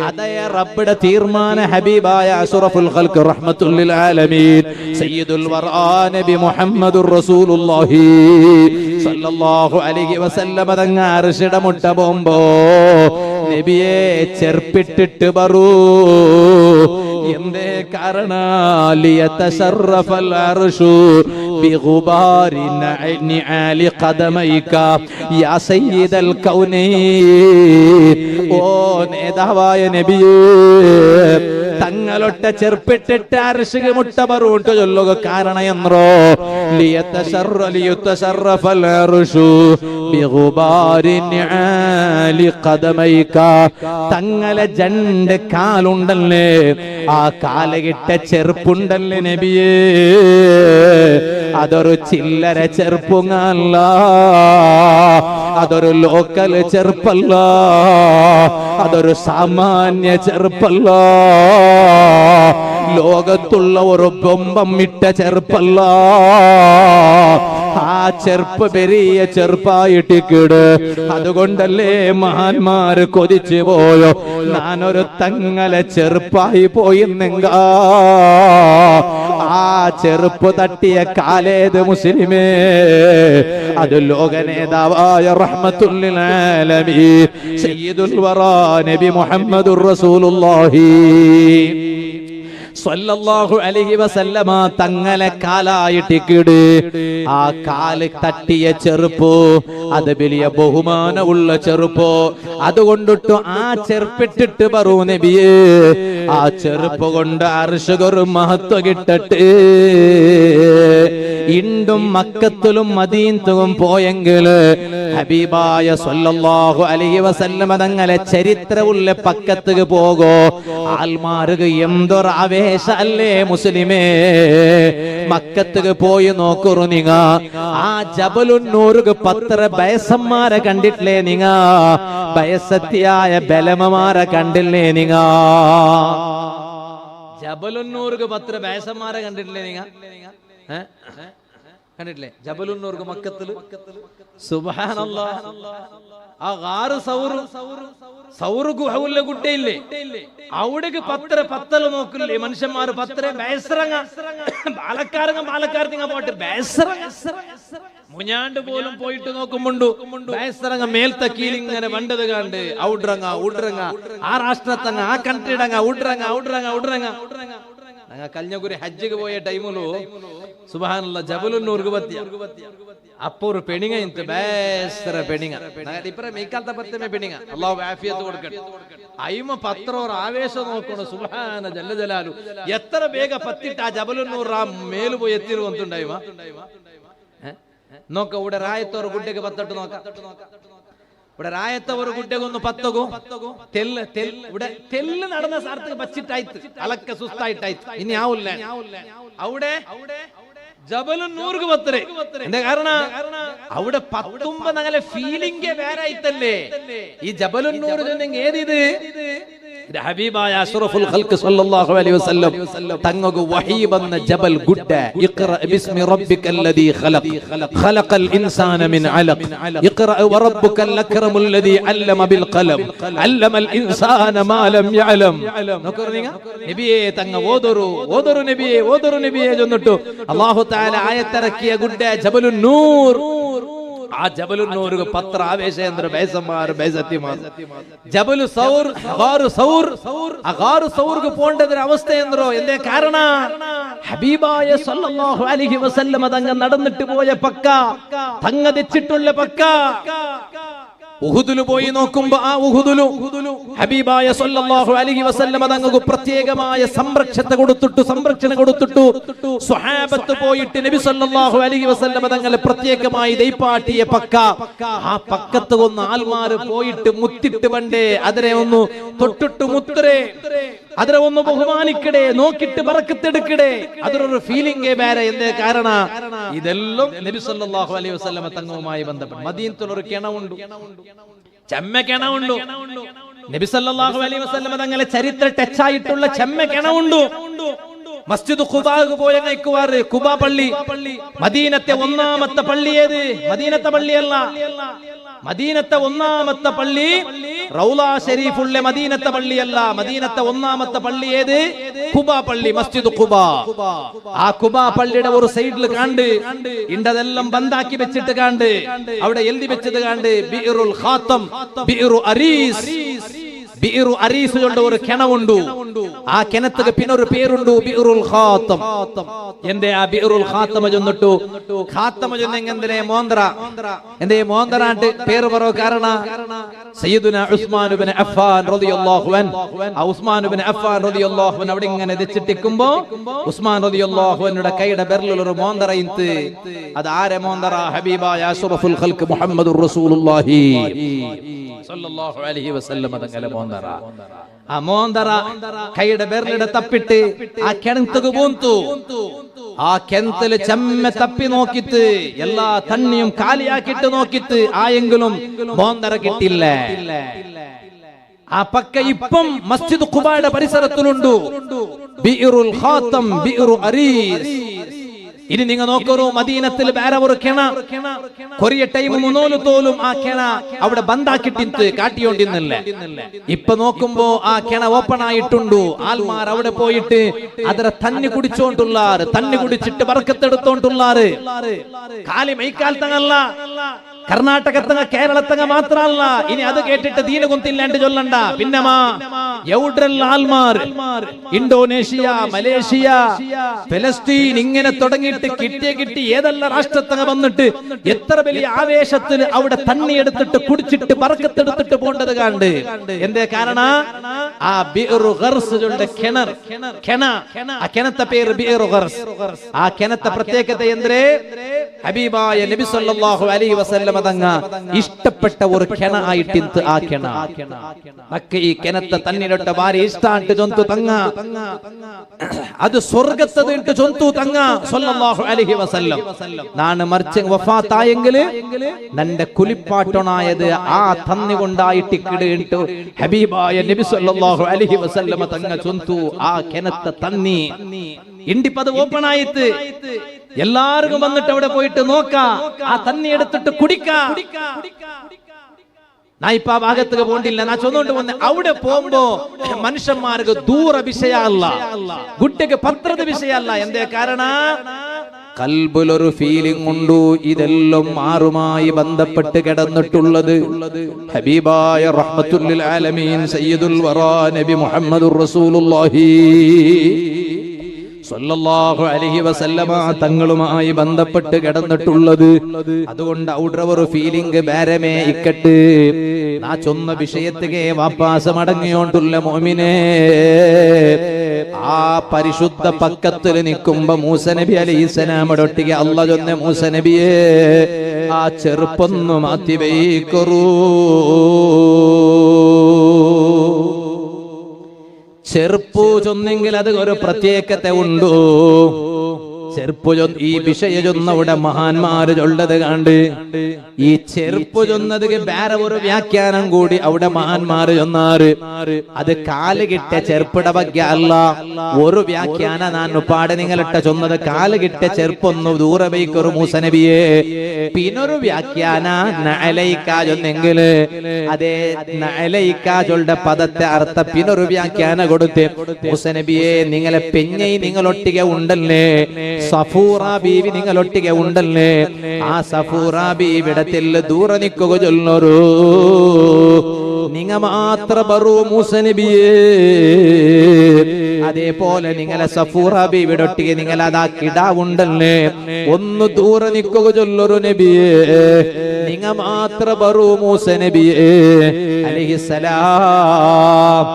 അതേ റബ്ബിടെ തീർമാന. ഹബീബായ അഷ്റഫുൽ ഖൽഖ് റഹ്മത്തുൽ ലിൽ ആലമീൻ സയ്യിദുൽ വറാ നബി മുഹമ്മദുർ റസൂലുള്ളാഹി സല്ലല്ലാഹു അലൈഹി വസല്ലം തങ്ങ അർശിട മുട്ട പോകുമ്പോ നബിയെ ചെറുപ്പിട്ടിട്ട് പറൂ, എന്തേ കാരണ ലിയതശറഫൽ അർശു ബിഗുബാരി നിആലി ഖദമൈക യാ സയ്യിദൽ കൗനൈൻ. ഓ നേതാവായ നബിയേ, തങ്ങളൊട്ട ചെറുപ്പിട്ടിട്ട് അർശിക്ക് മുട്ട പറൂട്ട് ചൊല്ലുക. കാരണം എന്നോ ലിയതശറഫൽ അർശു ബിഗുബാരി നിആലി ഖദമൈക. തങ്ങളെ രണ്ട് കാലുണ്ടല്ലേ, ആ കാലകിട്ട ചെറുപ്പുണ്ടല്ലേ നബിയേ, അതൊരു ചില്ലര ചെറുപ്പുങ്ങല്ല, അതൊരു ലോക്കൽ ചെറുപ്പല്ല, അതൊരു സാമാന്യ ചെറുപ്പല്ല, ലോകത്തുള്ള ഒരു ബൊമ്പം ഇട്ട ചെറുപ്പല്ല. ആ ചെറുപ്പ് പെരിയ ചെറുപ്പായിട്ടിക്കിട്. അതുകൊണ്ടല്ലേ മഹാന്മാര് കൊതിച്ചു പോയോ, ഞാനൊരു തങ്ങളെ ചെറുപ്പായി പോയിന്നെങ്ക. ആ ചെറുപ്പ് തട്ടിയ കാലേത് മുസ്ലിമേ, അത് ലോക നേതാവായ റഹ്മത്തുൽ ലിൽ ആലമീൻ സയ്യിദുൽ വറാ നബി മുഹമ്മദുർ റസൂലുള്ളാഹി സ്വല്ലല്ലാഹു അലൈഹി വസല്ലമ തങ്ങളെ കാലായിട്ടിക്കിട്. ആ കാല് തട്ടിയ ചെറുപ്പോ അത് വലിയ ബഹുമാനമുള്ള ചെറുപ്പോ. അതുകൊണ്ടിട്ട് ആ ചെറുപ്പിട്ടിട്ട് പറൂ നബിയേ, ആ ചെറുപ്പ് കൊണ്ട് അർശുകൊരു മഹത്വ കിട്ടട്ടെ. ഇണ്ടും മക്കത്തിലും മദീനത്തും പോയെങ്കില് ഹബീബായ സ്വല്ലല്ലാഹു അലൈഹി വസല്ലമ തങ്ങളെ ചരിത്രമുള്ള പക്കത്ത് പോകോ. ആൽമാർക്ക് എന്തൊരു ആവേശല്ലേ മുസ്ലിമേ. മക്കത്ത് പോയി നോക്കുറു നിങ്ങ, ആ ജബലുന്നൂർക്ക് 10 ബയസന്മാരെ കണ്ടിട്ടില്ലേ നിങ്ങ, ബയസത്തിയായ ബലമമാരെ കണ്ടില്ലേ നിങ്ങ. ജബലുന്നൂർക്ക് 10 ബയസന്മാരെ കണ്ടിട്ടില്ലേ നിങ്ങ, കണ്ടിട്ടില്ലേ ജബലുന്നൂർക്ക് മക്കത്തില്. സുബ്ഹാനല്ലാഹ്. ആ ഗാറ് സൗറ് ഗുഹയുള്ള കുട്ടിയില്ലേ, അവിടേക്ക് 10 നോക്കില്ലേ മനുഷ്യന്മാര് 10 ബേസറങ്ങ പാലക്കാരങ്ങ പോട്ട് ബേസറങ്ങ മുഞ്ഞാണ്ട് പോലും പോയിട്ട് നോക്കുമ്പോണ്ടു ബേസറങ്ങ മേൽത്തെ കീലിങ്ങനെ വണ്ടത് കണ്ട് ഔഡ്രങ്ങ ആ രാഷ്ട്രത്തങ്ങ ആ കൺട്രിടങ്ങ ഔഡ്രങ്ങ ഞങ്ങൾ കല്ഞ്ഞകുരി ഹജ്ജിക്ക് പോയ ടൈമിലു സുബ്ഹാനല്ലാഹ് ജബലുന്നൂർക്ക് പറ്റിയ അപ്പൊ ഒരു പെണിങ്ങ ഇന്ന് ബേസറ പെണിങ്ങ ഇപ്പറ മേക്കാലത്തെ പത്തമേ പെണിങ്ങ അല്ലാഹു ആഫിയത്ത് കൊടുക്കട്ടെ. അയിമ 10 ആവേശം നോക്കണു. സുബ്ഹാന ജല്ല ജലാലു. എത്ര ಬೇಗ പത്തിട്ട് ആ ജബലുന്നൂർ ആ മേല് പോയി എത്തിരുവന്തുണ്ടായിമ നോക്ക. ഇവിടെ രായത്തോർ ഗുಡ್ಡೆಗೆ 10 നോക്ക. ഇവിടെ രായത്തവർ ഗുಡ್ಡೆಗೊಂದು 10 ഇവിടെ തെല്ല് നടന്ന സാർത്ഥക്ക് പച്ചിട്ടാಯ್ತು, അലക്ക സുസ്തായിട്ടാಯ್ತು. ഇനി ആവില്ല. അവിടെ ജബലുന്നൂർക്ക് 10. എന്താ കാരണം? അവിടെ 10 ഞങ്ങളെ ഫീലിംഗ് വേറെ ആയിട്ടല്ലേ. ഈ ജബലുന്നൂർ ഏതിത് ഹബീബായ അഷ്റഫുൽ ഖൽഖ് സല്ലല്ലാഹു അലൈഹി വസല്ലം തങ്ങകു വഹീ വന്ന ജബൽ ഗുഡ്ഡ. ഇഖ്റ ബിസ്മി റബ്ബിക്കല്ലദീ ഖലഖ് ഖലഖൽ ഇൻസാന മിൻ അലഖ് ഇഖ്റ വറബ്ബുക്കൽ അക്രമുൽ ലദീ അല്ലമ ബിൽ ഖലം അല്ലമൽ ഇൻസാന മാ ലം യഅലം. നോക്കറിങ്ങ നബിയേ തങ്ങ ഓദരു നബിയേ ചൊന്നിട്ടു അല്ലാഹു തആല ആയത്തിറക്കിയ ഗുഡ്ഡ ജബലുന്നൂർ. ആ ജബലുന്നൂർക്ക് 10 ആവേശേന്ദ്ര ബൈസന്മാർ ബൈസത്തിമാർ. ജബലു സൗർ സൗർക്ക് പോണ്ടതിന് അവസ്ഥ എന്തോ എന്തേ കാരണ? ഹബീബായ സല്ലല്ലാഹു അലൈഹി വസല്ലമ തങ്ങ നടന്നിട്ട് പോയ പക്ക, തങ്ങ തെച്ചിട്ടുള്ള പക്ക. ഉഹുദിൽ പോയി നോക്കുമ്പോ ആ ഉഹുദിലു ഹബീബായ സല്ലല്ലാഹു അലൈഹി വസല്ലമ തങ്ങൾക്ക് പ്രത്യേകമായ സംരക്ഷണ കൊടുത്തിട്ടു സ്വഹാബത്ത് പോയിട്ട് നബി സല്ലല്ലാഹു അലൈഹി വസല്ലമ തങ്ങളെ പ്രത്യേകമായി ദൈപ്പാട്ടിയ പക്ക. ആ പക്കത്ത് ഒന്ന് ആൽമാര് പോയിട്ട് മുത്തിട്ട് പണ്ടേ അതിനെ ഒന്ന് തൊട്ടിട്ട് മുത്തരേ, അതിനെ ഒന്ന് ബഹുമാനിക്കടേ, നോക്കിട്ട് ബറക്കത്തെടുക്കടേ. അതൊരു ഫീലിംഗേ വേറെ. എന്തേ കാരണ? ഇതെല്ലാം നബി സല്ലല്ലാഹു അലൈഹി വസല്ലമ തങ്ങളുമായി ബന്ധപ്പെട്ട്. മദീനത്തുള്ളൊരു കിണവുണ്ട്, ചെമ്മ കിണവുണ്ട്. നബി സല്ലല്ലാഹു അലൈഹി വസല്ലമ തങ്ങളെ ചരിത്ര ടച്ച് ആയിട്ടുള്ള ചെമ്മ കിണവുണ്ട്. മസ്ജിദ് ഖുബാക്ക് പോയ നയിക്കുവാറ് ഖുബാ പള്ളി. മദീനത്തെ 1ാമത്തെ പള്ളി ഏത്? മദീനത്തെ പള്ളിയല്ല, മദീനത്തെ 1ാമത്തെ പള്ളി റൗള ഷരീഫുള്ള മദീനത്തെ പള്ളിയല്ല. മദീനത്തെ 1ാമത്തെ പള്ളി ഏത്? ഖുബാ പള്ളി, മസ്ജിദ് ഖുബാ. ആ ഖുബാ പള്ളിയുടെ ഒരു സൈഡിൽ കണ്ട് ഇണ്ടതെല്ലാം ബന്ധാക്കി വെച്ചിട്ട് കണ്ട് അവിടെ എഴുതി വെച്ചത് കണ്ട് ബിഇറുൽ ഖാത്തം ബിഇറു അരീസ്. ബിഇറു അരീസ് ചൊണ്ട ഒരു കിണവുണ്ടു. ആ കിണത്തുക്ക് പിന്നൊരു പേരുണ്ടു, ബിഇറുൽ ഖാത്തം. എന്റെ ആ ബിഇറുൽ ഖാത്തമ ചൊന്നിട്ടു. ഖാത്തമ ചൊന്നെങ്കെന്തിനെ മോന്തറ. എന്തേ മോന്തറാണ്ട് പേര് പറയോ കാരണ സയ്യിദുനാ ഉസ്മാൻ ഇബ്നു അഫ്ഫാൻ റളിയല്ലാഹു അൻഹു. ആ ഉസ്മാൻ ഇബ്നു അഫ്ഫാൻ റളിയല്ലാഹു അൻഹു അവിടെ ഇങ്ങനെ വെച്ചിട്ടിക്കുമ്പോ ഉസ്മാൻ റളിയല്ലാഹു അൻഹുടെ കൈയുടെ ബെർലിൽ ഒരു മോന്തറ ഇൻത്ത്. അത് ആരെ മോന്തറ? ഹബീബായ അഷ്റഫുൽ ഖൽഖ് മുഹമ്മദുർ റസൂലുള്ളാഹി സല്ലല്ലാഹു അലൈഹി വസല്ലം തങ്ങളുടെ മോന്തറ. ആ മോന്തറ കൈയുടെ ബെർലിടെ തപ്പിട്ട് ആ കിണത്തുക്ക് പോന്തു. ആ കിണത്തില് ചെമ്മ തപ്പി നോക്കിത്ത് എല്ലാ തണ്ണിയും കാലിയാക്കിട്ട് നോക്കിത്ത് ആയെങ്കിലും മോന്തറ കിട്ടില്ല. ആ പക്ക ഇപ്പം മസ്ജിദ് ഖുബായുടെ പരിസരത്തിലുണ്ട് ബിഇറുൽ ഖാത്തം, ബിഇറു അരീസ്. ഇനി നിങ്ങൾ നോക്കൂ, മദീനത്തിൽ വേറെ ഒരു കിണ കൊറിയ ടൈം മുന്നോല് തോലും ആ കിണ അവിടെ ബന്ധാക്കിട്ടിട്ട് കാട്ടിയോണ്ടിന്നില്ല. ഇപ്പൊ നോക്കുമ്പോ ആ കിണ ഓപ്പൺ ആയിട്ടുണ്ടു. ആൽമാർ അവിടെ പോയിട്ട് അതിരെ തന്നി കുടിച്ചോണ്ടുള്ളാറ്, തന്നി കുടിച്ചിട്ട് ബർക്കത്തെടുത്തോണ്ടുള്ളാറ്. കാലി മൈക്കാലത്തങ്ങല്ല, കർണാടകത്തങ്ങ കേരളത്തങ്ങ മാത്രല്ല. ഇനി അത് കേട്ടിട്ട് ദീന കുന്തില്ലാണ്ട് ചൊല്ലണ്ട. പിന്നമാ എവിടെല്ല ആൽമാർ ഇന്തോനേഷ്യ, മലേഷ്യ, ഫലസ്തീൻ ഇങ്ങനെ തുടങ്ങിയിട്ട് കിട്ടി ഏതെല്ലാം രാഷ്ട്രത്തങ്ങ വന്നിട്ട് എത്ര വലിയ ആവേശത്തിൽ അവിടെ തണ്ണി എടുത്തിട്ട് കുടിച്ചിട്ട് ബർക്കത്തെടുത്തിട്ട് പോണ്ടത് കണ്ട്. എന്തേ കാരണ? ആ ബിഇറു ഗർസ് കിണർ, ആ കിണത്തെ പേര് ബിഇറു ഗർസ്. ആ കിണത്തെ പ്രത്യേകത എന്തേ? ഹബീബായ നബി സല്ലല്ലാഹു അലൈഹി വസല്ലം തങ്ങ ഇഷ്ടപ്പെട്ട ഒരു കിണ ആയിട്ട് ആ കിണ. ഈ കിണത്തെ തന്നിടൊട്ട ഭാര്യ ഇഷ്ടാണ്ട് ചൊന്തു തങ്ങ. അത് സ്വർഗത്തത് ഇട്ട് ചൊന്തു തങ്ങ സല്ലല്ലാഹു അലൈഹി വസല്ലം. നാണ് മറിച്ച് വഫാത്തായെങ്കിൽ നന്റെ കുലിപ്പാട്ടണായത് ആ തന്നി കൊണ്ടായിട്ട് കിടയിട്ട് ഹബീബായ നബി സല്ലല്ലാഹു അലൈഹി വസല്ലം തങ്ങ ചൊന്തു ആ കിണത്തെ തന്നി. ഇണ്ടിപ്പത് ഓപ്പൺ ആയിട്ട് എല്ലാവർക്കും വന്നിട്ട് അവിടെ പോയിട്ട് നോക്കാ, ആ തന്നി എടുത്തിട്ട് കുടിക്കാ. നാ ഇപ്പൊ ആ ഭാഗത്തേക്ക് പോണ്ടില്ല, നാ ചൊന്നോണ്ട് വന്ന് അവിടെ പോകുമ്പോ മനുഷ്യന്മാർക്ക് ദൂര വിഷയല്ല, കുട്ടിക്ക് പത്ರದ വിഷയല്ല. എന്തേ കാരണ? കൽബിലൊരു ഫീലിംഗ് ഉണ്ടു. ഇതെല്ലാം ആറുമായി ബന്ധപ്പെട്ട് കിടന്നിട്ടുള്ളത് ഹബീബായ റഹ്മത്തുൽ ആലമീൻ സയ്യിദുൽ വറാ നബി മുഹമ്മദുർ റസൂലുള്ളാഹി സല്ലല്ലാഹു അലൈഹി വസല്ലമ തങ്ങളുമായി ബന്ധപ്പെട്ട് കിടന്നിട്ടുള്ളത്. അതുകൊണ്ട് അവിടെ ഒരു ഫീലിംഗ് ബേരമേ ഇക്കട്ട്. നാ ചൊന്ന വിഷയത്തിಗೆ വാപ്പാസ് മടങ്ങിയോണ്ടുള്ള മോമിനെ ആ പരിശുദ്ധ പക്കത്തിൽ നിൽക്കുമ്പോ മൂസ നബി അലൈഹിസ്സലാമയുടെ ഒട്ടിಗೆ അല്ലാ ചൊന്ന മൂസ നബിയെ ആ ചെറുപ്പൊന്നു മാറ്റി വെയ്ക്കറൂ. ചെറുപ്പു ചൊന്നെങ്കിൽ അത് ഒരു പ്രത്യേകത ഉണ്ടോ? ചെറുപ്പു ഈ വിഷയ ചൊന്നവിടെ മഹാന്മാര് ചൊല്ലത് കണ്ട് ഈ ചെറുപ്പു ചൊന്നത് വേറെ ഒരു വ്യാഖ്യാനം കൂടി അവിടെ മഹാന്മാര് ചൊന്നാറ്. അത് കാല് കിട്ടിയ ചെറുപ്പിട ಬಗ್ಗೆ അല്ല. ഒരു വ്യാഖ്യാന ഞാൻ പാടെ നിങ്ങളിട്ട ചൊന്നത് കാല് കിട്ടിയ ചെറുപ്പൊന്നു ദൂരെ വയ്ക്കൊരു മൂസ നബിയെ. പിന്നൊരു വ്യാഖ്യാന നഅലൈക ചൊന്നെങ്കില് അതേ നഅലൈക ചൊല്ലുടെ പദത്തെ അർത്ഥ പിന്നൊരു വ്യാഖ്യാന കൊടുത്ത് മൂസ നബിയെ നിങ്ങളെ പെഞ്ഞൈ നിങ്ങളൊട്ടിಗೆ ഉണ്ടല്ലേ, സഫൂറ ബീവി നിങ്ങളൊട്ടിಗೆ ഉണ്ടല്ലേ, ആ സഫൂറ ബീവിടത്തിൽ ദൂരെ നിൽക്കുക ചൊല്ലൊരു നിങ്ങ മാത്ര ബറു മൂസ നബിയേ. അതേപോലെ നിങ്ങളെ സഫൂറ ബീവിടൊട്ടിಗೆ നിങ്ങളതാ കിടാവുണ്ടല്ലേ, ഒന്ന് ദൂരെ നിൽക്കുക ചൊല്ലൊരു നബിയേ, നിങ്ങ മാത്ര ബറു മൂസ നബിയേ അലൈഹിസ്സലാം.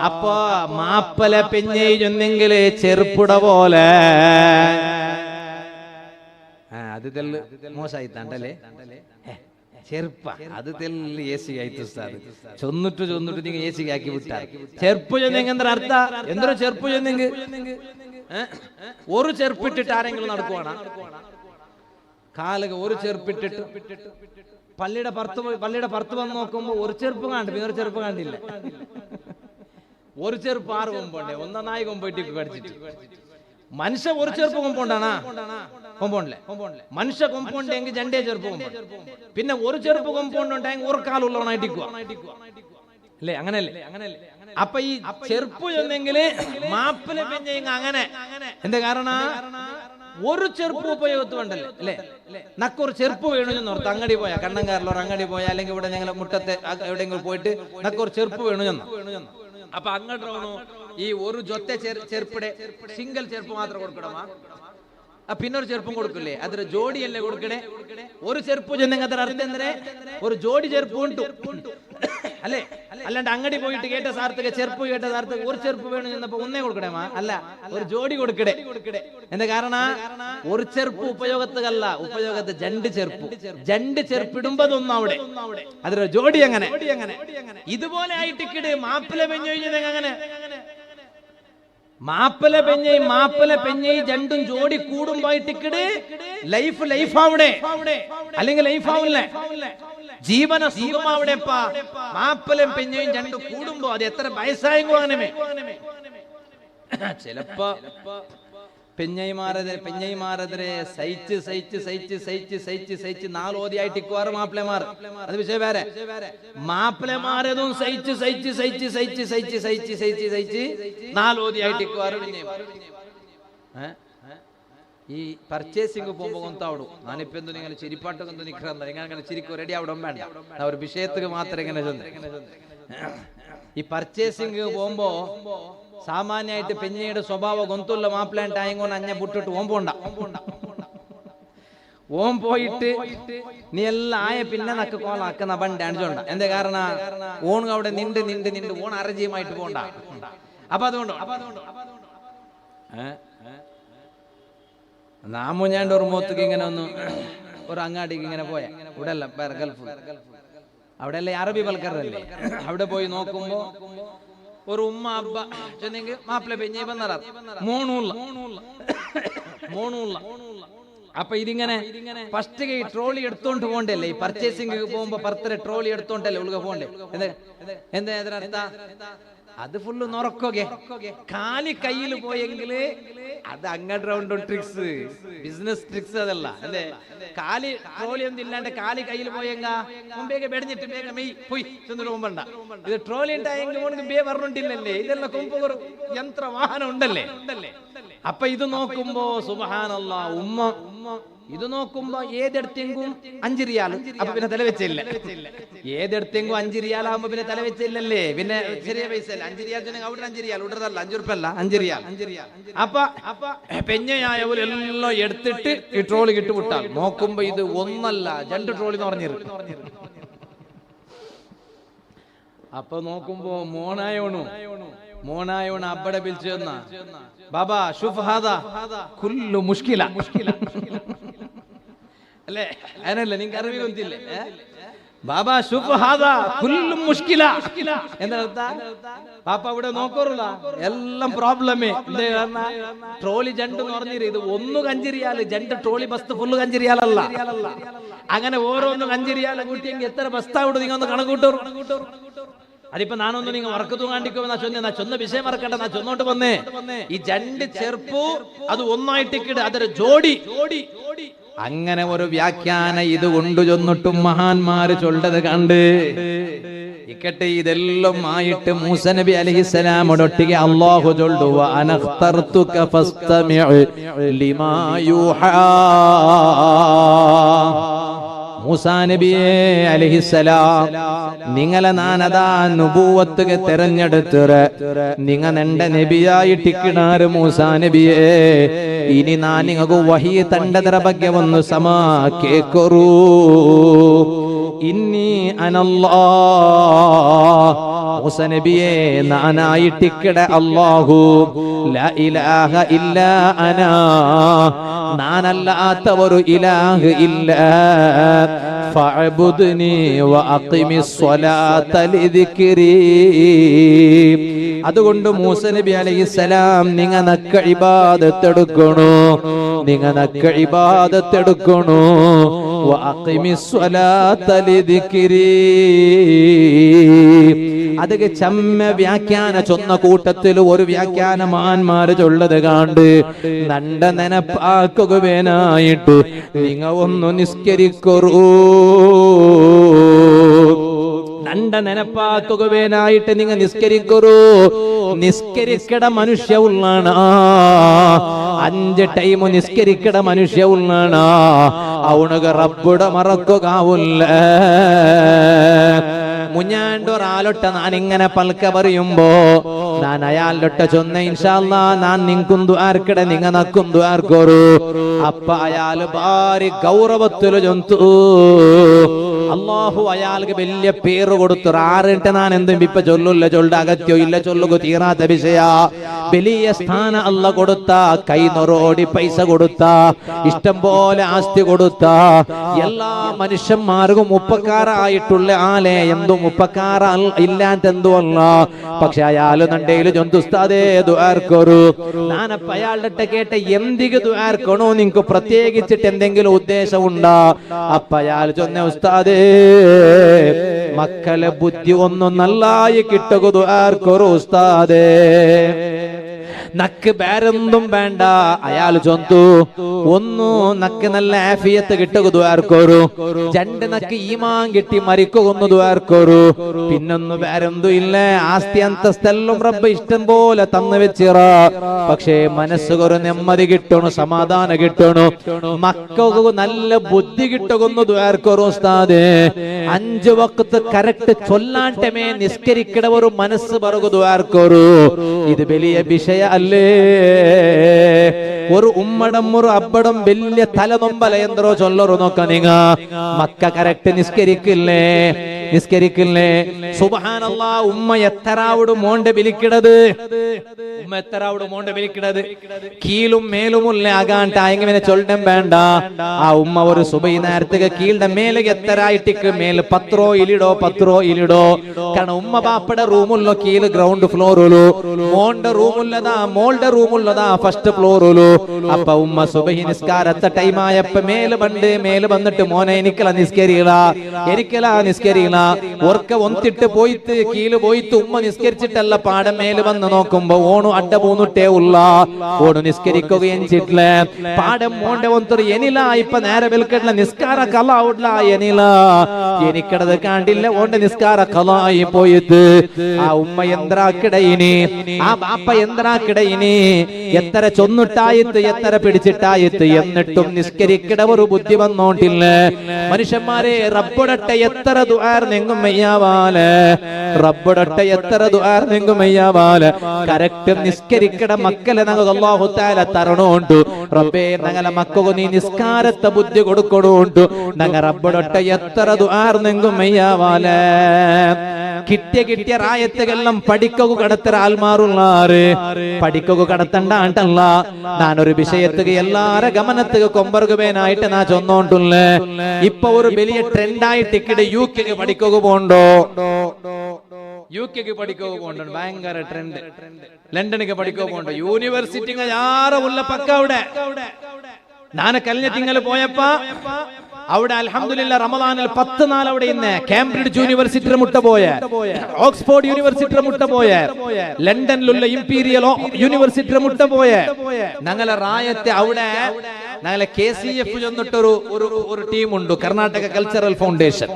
അപ്പൊ മാപ്പല പെഞ്ഞൈ ചൊന്നെങ്കില് ചെറുപ്പുട പോലെ അത് തെല്ല് മോശമായിത്താണ്ടല്ലേ ചെറുപ്പ അത് തെല്ല് എ സി ആയിട്ട് ചൊന്നിട്ട് നിങ്ങൾ എ സി ആക്കി വിട്ടാ ചെറുപ്പ് ചൊന്നെങ്കിൽ എന്താ അർത്ഥ? എന്തൊരു ചെറുപ്പ് ചൊന്നെങ്കിൽ ഒരു ചെറുപ്പിട്ടിട്ട് ആരെങ്കിലും നടക്കുവാണ് കാലക ഒരു ചെറുപ്പിട്ടിട്ട് പള്ളിയുടെ പുറത്ത് വന്ന് നോക്കുമ്പോ ഒരു ചെറുപ്പ് കണ്ടു, പിന്നെ ഒരു ചെറുപ്പ് കണ്ടില്ല. ഒരു ചെറുപ്പ് 6 കൊമ്പോണ്ടേ, 1 നായി കൊമ്പോയിട്ട് കടിച്ചിട്ട് മനുഷ്യ ഒരു ചെറുപ്പ് കൊമ്പോണ്ടാണാ കൊമ്പോണ്ടല്ലേ? മനുഷ്യ കൊമ്പോണ്ടെങ്കിൽ 2 ചെറുപ്പ് കൊമ്പോണ്ട്, പിന്നെ ഒരു ചെറുപ്പ് കൊമ്പോണ്ടുണ്ടെങ്കിൽ ഒരു കാലുള്ളവനായിട്ടിക്കുക അല്ലേ? അങ്ങനല്ലേ? അപ്പൊ ഈ ചെറുപ്പ് ചെന്നെങ്കില് മാപ്പിലെ പെഞ്ഞ അങ്ങനെ എന്താ കാരണ? ഒരു ചെറുപ്പ് ഉപയോഗത്ത് വേണ്ടല്ലേ അല്ലേ? നക്കൊരു ചെറുപ്പ് വേണു ഓർത്ത് അങ്ങടി പോയാ കണ്ണങ്കാരിലോ അങ്ങടി പോയാ അല്ലെങ്കിൽ ഇവിടെ ഞങ്ങൾ മുറ്റത്തെ എവിടെയെങ്കിലും പോയിട്ട് നക്കൊരു ചെറുപ്പ് വേണു ചെന്നു. അപ്പൊ അങ്ങോട്ട് ഈ ഒരു ജൊത്തെ ചെറുപ്പിടെ സിംഗിൾ ചെറുപ്പ് മാത്രം കൊടുക്കണമാ? പിന്നൊരു ചെറുപ്പും കൊടുക്കില്ലേ? അതൊരു ജോഡിയല്ലേ കൊടുക്കണേ? ഒരു ചെറുപ്പ് ചെന്നെങ്കിൽ അത്ര അർത്ഥം എന്തിനെ? ഒരു ജോഡി ചെറുപ്പ് ഉണ്ട് അല്ലേ? അല്ലാണ്ട് അങ്ങടി പോയിട്ട് കേട്ട സാർത്തക ചെറുപ്പ് കേട്ട സാർത്തക ഒരു ചെറുപ്പ് വേണം ചെന്നപ്പോ ഒന്നേ കൊടുക്കണേമാ? അല്ല, ഒരു ജോഡി കൊടുക്കടേ. എന്താ കാരണം? ഒരു ചെറുപ്പ് ഉപയോഗത്തല്ല, ഉപയോഗത്ത് രണ്ട് ചെറുപ്പിടുമ്പതൊന്നും അവിടെ അതൊരു ജോഡി. അങ്ങനെ ഇതുപോലെ ആയിട്ട് മാപ്പിള പെഞ്ഞൊഴിഞ്ഞത് അങ്ങനെ മാപ്പിള പെഞ്ഞൈ രണ്ടും ജോഡി കൂടുമ്പോയിട്ടിക്കട് ലൈഫ് അവിടെ അല്ലെങ്കിൽ ലൈഫ് ആവില്ലേ? ജീവന സുഖം അവിടെ. മാപ്പിളും പെഞ്ഞയും രണ്ടും കൂടുമ്പോ അത് എത്ര വയസ്സായെങ്കോ അങ്ങനെ ചിലപ്പോ പെഞ്ഞൈമാരെതിരെ സഹിച്ച് നാലോതിയായിട്ട് ഇക്കുവാറ് മാപ്പിളമാർ. അത് വിഷയം വേറെ. മാപ്പിളമാരതും സഹിച്ച് നാലോതിയായിട്ട് ഇക്കുവാറ് ഈ പർച്ചേസിംഗ് പോകുമ്പോ കൊന്താവിടും. ഞാനിപ്പോ എന്തു നിങ്ങൾ ചിരിപ്പാട്ടൊക്കെ എന്ത് നിൽക്കണ്ട, നിങ്ങൾ അങ്ങനെ ചിരിക്കോ റെഡി അവിടെ വേണ്ട, ഒരു വിഷയത്തിന് മാത്രം ഇങ്ങനെ ഈ പർച്ചേസിംഗ് പോകുമ്പോ സാമാന്യമായിട്ട് പെഞ്ഞയുടെ സ്വഭാവം ഗൊന്തുള്ള മാപ്പിളായിട്ടായകൊണ്ട് അഞ്ഞ വിട്ടിട്ട് ഓമ്പോണ്ട. ഓം പോയിട്ട് നീ എല്ലാം ആയ പിന്നെ നക്ക് കോളാക്കുന്ന ബണ്ട് അണിച്ചോണ്ട. എന്താ കാരണം? ഓൺ അവിടെ നിണ്ട് ഓൺ അരജിയുമായിട്ട് പോണ്ട. അപ്പൊ അതുകൊണ്ട് നാമുഞ്ഞാണ്ട് ഒരു മൂത്തക്ക് ഇങ്ങനെ ഒന്ന് ഒരു അങ്ങാടിക്ക് ഇങ്ങനെ പോയ ഇവിടെ അല്ല വേറെ ഗൾഫ്, അവിടെ അല്ലേ അറബി പൽക്കാരല്ലേ. അവിടെ പോയി നോക്കുമ്പോ ഒരു ഉമ്മ അബ്ബ ചെന്നെങ്കിൽ മാപ്പിള പെഞ്ഞി വന്നറ മോണുള്ള. അപ്പൊ ഇതിങ്ങനെ ഫസ്റ്റ് ഈ ട്രോളി എടുത്തോണ്ട് പോണ്ടല്ലേ? ഈ പർച്ചേസിംഗ് പോകുമ്പോ പർത്തരെ ട്രോളി എടുത്തോണ്ടല്ലേ ഉള്ളുക പോണ്ടേ? എന്താ അതിനർത്ഥ? അത് ഫുള്ള് നൊറക്കോകെ കാലി കയ്യിൽ പോയെങ്കില് അത് അങ്ങോട്ട് റൗണ്ട് ട്രിക്സ്, ബിസിനസ് ട്രിക്സ് അതല്ല അല്ലേ? കാലി ട്രോളി ഒന്നും ഇല്ലാണ്ട് കാലി കയ്യിൽ പോയെങ്ക മുമ്പേക്ക് ബെടിഞ്ഞിട്ട് വേഗം മെയ് പോയി ചെന്നിട്ട് മുമ്പണ്ട. ഇത് ട്രോളി ഉണ്ടായെങ്കിൽ ബേ പറഞ്ഞിട്ടില്ലല്ലേ? ഇതെല്ലാം കൊമ്പൊരു യന്ത്രവാഹനം ഉണ്ടല്ലേ? അപ്പൊ ഇത് നോക്കുമ്പോ സുബ്ഹാനല്ലാഹ് ഉമ്മ ഇത് നോക്കുമ്പോ ഏതെടുത്തെങ്കും 5 റിയാൽ. അപ്പൊ പിന്നെ തല വെച്ചില്ല. ഏതെടുത്തെങ്കും 5 റിയാലാകുമ്പോ പിന്നെ തല വെച്ചില്ലല്ലേ? പിന്നെ ചെറിയ പൈസ അല്ല. 5 റിയാൽ അവിടെ 5 റിയാൽ ഉടനല്ല, 5 ഉറുപ്പല്ല, 5 റിയാൽ. അപ്പൊ പെഞ്ഞയായവരെല്ലാം എടുത്തിട്ട് ഈ ട്രോളി കിട്ടുവിട്ടാൽ നോക്കുമ്പോ ഇത് ഒന്നല്ല 2 ട്രോളി എന്ന് പറഞ്ഞിരുന്നു. അപ്പൊ നോക്കുമ്പോ മോനായോണ് അബ്ബടെ പിടിച്ചു തന്ന ബാബാ ഷുഫ് ഹാദാ കുല്ലു മുഷ്കില അല്ലേ? അതിനല്ലേ നിങ്ങൾക്ക് അറിവ് കൊണ്ടില്ലേ? ബാബാ ഷുഫ് ഹാദാ കുല്ലു മുഷ്കില എന്നർത്ഥ. പാപ്പ അവിടെ നോക്കറില്ല, എല്ലാം പ്രോബ്ലമേ. ട്രോളി 2 എന്ന് പറഞ്ഞിര് ഇത് 1 5 റിയാൽ 2 ട്രോളി ബസ് ഫുള്ള് 5 റിയാലല്ല. അങ്ങനെ ഓരോന്നും 5 റിയാൽ കൂട്ടിയെങ്കിൽ എത്ര ബസ്താവിടെ നിങ്ങൾ ഒന്ന് കണക്കൂട്ടും. അതിപ്പോ നാനൊന്നും നിങ്ങൾ വറക്കത്തു കാണിക്കുമോ? നാ ചൊന്ന വിഷയം മറക്കട്ടെ, നാ ചൊന്നോട്ട് വന്നേ. ഈ 2 ചെറുപ്പു അത് ഒന്നായിട്ടിക്കിട് അതൊരു ജോഡി. അങ്ങനെ ഒരു വ്യാഖ്യാന ഇത് കൊണ്ടു ചൊന്നിട്ടും മഹാന്മാര് ചൊല്ലത് കണ്ട് ഇക്കട്ടെ. ഇതെല്ലാം ആയിട്ട് മൂസ നബി അലൈഹിസ്സലാമോടൊട്ടിಗೆ അല്ലാഹു ചൊല്ലു വ അനഖ്തർതുക ഫസ്തമിഉ ലിമാ യൂഹാ. മൂസാ നബിയെ അലൈഹിസ്സലാം നിങ്ങളെ നാനതാ നുബുവത്തുക തെരഞ്ഞെടുത്തറ് നിങ്ങ എന്റെ നബിയായിട്ടിക്കിടാറ് മൂസാ നബിയെ. ഇനി നാൻ നിങ്ങൾക്ക് വഹി തണ്ടതര ಬಗ್ಗೆ ಒಂದು ಸಮ ಕೇಕರು. ഇന്നി അനല്ലാഹ് മൂസ നബിയെ നാനായിട്ടിക്കട അല്ലാഹു ലാ ഇലാഹ ഇല്ലാ അനാ നാനല്ലാത്ത ഒരു ഇലാഹ് ഇല്ല. ഫഅബ്ദുനി വഅഖിമിസ് സ്വലാത ലിദിക്രി. അതുകൊണ്ട് മൂസ നബി അലൈഹിസ്സലാം നിങ്ങ നക്ക ഇബാദത്ത് എടുക്കണോ, നിങ്ങ നക്ക ഇബാദത്ത് എടുക്കണോ. വഅഖിമിസ് സ്വലാത ലിദിക്രി. അതൊക്കെ ചമ്മ വ്യാഖ്യാന ചൊന്ന കൂട്ടത്തിൽ ഒരു വ്യാഖ്യാനമാന്മാര് ചൊല്ലത് കാണ്ട് നണ്ട കണ്ട നെനപ്പാക്കുകവേനായിട്ട് നിങ്ങൾ നിസ്കരിക്കൂ. നിസ്കരിക്കട മനുഷ്യ ഉള്ളാണ്, 5 ടൈം നിസ്കരിക്കട മനുഷ്യ ഉള്ളാണ്. അവണുക റബ്ബുട മറക്കുകയാവില്ല. മുഞ്ഞാണ്ടൊരാളൊട്ട നാനിങ്ങനെ പൽക്ക പറയുമ്പോ ഞാൻ അയാളൊട്ട ചൊന്ന ഇൻഷാ അല്ലാ ഞാൻ നിങ്ങും ദ്വാർക്കട നിങ്ങ നക്കും ദ്വാർക്കോരു. അപ്പ അയാള് ഭാരി ഗൗരവത്തില് ചൊന്തു. അള്ളാഹു അയാൾക്ക് വലിയ പേര് കൊടുത്തു. ആറിട്ട് ഞാൻ എന്തും ഇപ്പൊ ചൊല്ലില്ല, ചൊല്ല അകത്യോ ഇല്ല, ചൊല്ലുക തീരാത്ത വിഷയ. വലിയ സ്ഥാന അല്ല കൊടുത്ത, കൈ നൊറോടി പൈസ കൊടുത്ത, ഇഷ്ടം പോലെ ആസ്തി കൊടുത്ത, എല്ലാ മനുഷ്യന്മാർക്കും ഉപ്പക്കാരായിട്ടുള്ള ആളെ എന്തും ഉപ്പക്കാര ഇല്ലാത്തെന്തോ അല്ല. പക്ഷെ അയാള് നണ്ടേല് ചൊന്തുസ്താദേ ദ്വാർക്കൊരു. ഞാനപ്പ അയാളുടെ കേട്ട എന്തിക്ക് ദ്വാർക്കണോ, നിങ്ങക്ക് പ്രത്യേകിച്ചിട്ട് എന്തെങ്കിലും ഉദ്ദേശം ഉണ്ടാ? അപ്പ അയാൾ ചൊന്ന ഉസ്താദേ മക്കളെ ബുദ്ധി ഒന്നും നല്ലായി കിട്ടുക ദ്വാർക്കൊരു ഉസ്താദേ. നക്ക് വേറെന്തും വേണ്ട. അയാൾ ചൊന്തു ഒന്നു നക്ക് നല്ല ആഫിയത്ത് കിട്ടുക ദ്വാർക്കൊരു. 2 നക്ക് ഈമാൻ കിട്ടി മരിക്കൊന്നു ദ്വാർക്കൊരു. പിന്നൊന്നു വേറെന്തും ഇല്ല. ആസ്തി അന്തസ്തെല്ലാം റബ്ബ് ഇഷ്ടം പോലെ തന്നു വെച്ചിറ. പക്ഷേ മനസ്സുകൊരു നെമ്മതി കിട്ടണു, സമാധാനം കിട്ടണു, മക്കൾക്ക് നല്ല ബുദ്ധി കിട്ടുകൊന്നു ദ്വാർക്കൊരു ഉസ്താദേ. 5 വക്ത് കറക്റ്റ് ചൊല്ലാണ്ടമേ നിസ്കരിക്കട ഒരു മനസ്സ് പറകു ദ്വാർക്കൊരു. ഇത് വലിയ വിഷയ അല്ലേ? ഒരു ഉമ്മടം ഒരു അബ്ബടം വലിയ തലനൊമ്പല എന്തോ ചൊല്ലറു നോക്ക. നിങ്ങ മക്ക കറക്റ്റ് നിസ്കരിക്കില്ലേ? നിസ്കരിക്കില്ലേ? സുബ്ഹാനല്ലാ. ഉമ്മ എത്തറാവുട് മോണ്ട വിളിക്കിടത്, ഉമ്മ എത്തറാവുട് മോണ്ട വിളിക്കിടത് കീലും മേലുമുള്ള ആകാണ്ട ഇങ്ങനെ ചൊല്ലം വേണ്ട. ആ ഉമ്മ ഒരു സുബൈ നേരത്തെ കീളുടെ മേലെ എത്തരായിട്ടിക്ക് മേൽ പത്രോ ഇലിടോ കാരണം ഉമ്മ ബാപ്പയുടെ റൂമുള്ള കീല് ഗ്രൗണ്ട് ഫ്ലോറിലു, മോണ്ട റൂമുള്ളതാ മോളുടെ റൂമുള്ളതാ ഫസ്റ്റ് ഫ്ലോറിലു. അപ്പൊ ഉമ്മ സുബഹി നിസ്കാരത്തെ ടൈമായപ്പോ മേല് വന്നിട്ട് മോനെ എനിക്കല നിസ്കരിക്കല ഓർക്ക ഒന്നിട്ട് പോയിട്ട് കീല് പോയിട്ട് ഉമ്മ നിസ്കരിച്ചിട്ടല്ല പാടം മേല് വന്ന് നോക്കുമ്പോ ഓണു അഡ പോന്നിട്ടേ ഉള്ള ഓണു നിസ്കരിക്കുകയും ചെയ്തില്ല. പാടം മോണ്ടെ ഒന്നൊരു എനില ഇപ്പൊ നേരെ വിൽക്കട്ടില്ല നിസ്കാര കല ഔട്ല എനില എനിക്കടത് കാണ്ടില്ല ഓണ്ട നിസ്കാര കലായി പോയിട്ട് ആ ഉമ്മ യന്ത്രാക്കിടയിനി ആ ബാപ്പ യന്ത്രാക്കിടയിനി എത്ര ചൊന്നിട്ടായിട്ട് എത്ര പിടിച്ചിട്ടായിട്ട് എന്നിട്ടും നിസ്കരിക്കട ഒരു ബുദ്ധി വന്നോണ്ടില്ല. മനുഷ്യന്മാരെ റബ്ബുടട്ടെ എത്ര ദുആർ നിങ്ങും മെയ്യാവാല്, റബ്ബുടട്ടെ എത്ര ദുആർ നിങ്ങും മെയ്യാവാല്. കറക്റ്റ് നിസ്കരിക്കട മക്കളെ ഞങ്ങൾ അല്ലാഹു തആല തരണോണ്ടു. റബ്ബേ ഞങ്ങളെ മക്കൾക്ക് നീ നിസ്കാരത്തെ ബുദ്ധി കൊടുക്കണോണ്ടു. ഞങ്ങൾ റബ്ബുടട്ടെ എത്ര ദുആർ നിങ്ങും മെയ്യാവാല്. കിട്ടിയ റായത്തുകളെല്ലാം പഠിക്കുക കടത്തര ആൽമാറുള്ളാറ് പഠിക്കുക കടത്തണ്ടാണ്ടല്ല. ഞാനൊരു വിഷയത്തുക എല്ലാര ഗമനത്തുക കൊമ്പറുകവേനായിട്ട് നാ ചൊന്നോണ്ടുള്ള ഇപ്പൊ ഒരു വലിയ ട്രെൻഡായിട്ട് ഇക്കടെ UK പഠിക്കുക പോണ്ടോ, UK പഠിക്കുക പോണ്ടോ, ഭയങ്കര ട്രെൻഡ്. ലണ്ടനിക്ക് പഠിക്കുക പോണ്ടോ, യൂണിവേഴ്സിറ്റി യാറെ ഉള്ള പക്ക അവിടെ. ഞാൻ കഴിഞ്ഞ തിങ്കൾ പോയപ്പോ അവിടെ അൽഹംദുലില്ലാ റമദാനിൽ 10 നാൾ അവിടെ ഇന്ന് കേംബ്രിഡ്ജ് യൂണിവേഴ്സിറ്റി മുട്ട പോയ, ഓക്സ്ഫോർഡ് യൂണിവേഴ്സിറ്റി മുട്ട പോയ, ലണ്ടനിലുള്ള ഇംപീരിയൽ യൂണിവേഴ്സിറ്റി മുട്ട പോയ. ഞങ്ങളെ റായത്തെ അവിടെ ഞങ്ങളെ KCF ചെന്നിട്ടൊരു ഒരു ടീമുണ്ട്, കർണാടക കൾച്ചറൽ ഫൗണ്ടേഷൻ.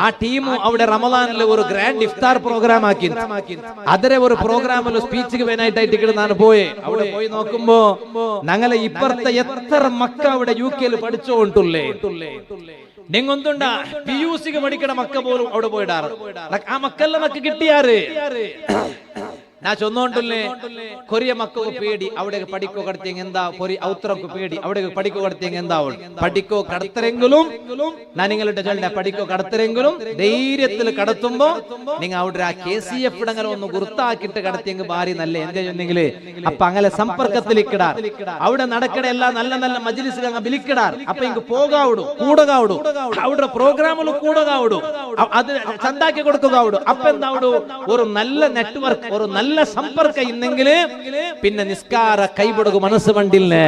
ആ ടീം അവിടെ റമദാനിൽ ഒരു ഗ്രാൻഡ് ഇഫ്താർ പ്രോഗ്രാം ആക്കി. അതിലെ ഒരു പ്രോഗ്രാമിൽ സ്പീച്ചിക്ക് വേനായിട്ടായിട്ട് ഞാൻ പോയി. അവിടെ പോയി നോക്കുമ്പോ ഞങ്ങളെ ഇപ്പുറത്തെ എത്ര മക്ക അവിടെ UK പഠിച്ചുകൊണ്ടുള്ളേ. നിങ്ങൊന്നുണ്ടാ PUC പഠിക്കണ മക്ക പോലും അവിടെ പോയിടാറ്. ആ മക്കളെ മക്ക കിട്ടിയാറ് ഞാൻ ചൊന്നോണ്ടല്ലേ. കൊറിയ മക്കൾക്ക് പേടി അവിടെ പഠിക്കോ കടത്തിയെങ്ക എന്താ, കൊറിയ ഔത്രക്ക് പേടി അവിടെ പഠിക്കോ കടത്തിയെങ്ക എന്താവും. പഠിക്കോ കടത്തരെങ്കിലും ഞാൻ നിങ്ങളുടെ ചൊല്ല പഠിക്കോ കടത്തരെങ്കിലും ധൈര്യത്തിൽ കടത്തുമ്പോ നിങ്ങൾ അവിടെ ആ KCF ഇടങ്ങൾ ഒന്ന് ഗുർത്താക്കിട്ട് കടത്തിയെങ്കിൽ ഭാരി നല്ല എന്താ ചെന്നെങ്കില് അപ്പൊ അങ്ങനെ സമ്പർക്കത്തിൽ ഇക്കിടാർ. അവിടെ നടക്കട എല്ലാം നല്ല നല്ല മജ്ലിസിൽ അങ്ങ് വിളിക്കിടാർ. അപ്പൊ ഇങ്ങ് പോകാവിടും കൂടകാവിടും അവിടെ പ്രോഗ്രാമിൽ കൂടകാവിടും അത് ചന്താക്കി കൊടുക്കുകയാവിടും. അപ്പൊ എന്താവിടും ഒരു നല്ല നെറ്റ്വർക്ക് ഒരു നല്ല സമ്പർക്കം ഇന്നെങ്കില് പിന്നെ നിസ്കാര കൈവിടുക മനസ്സ് വണ്ടില്ലേ.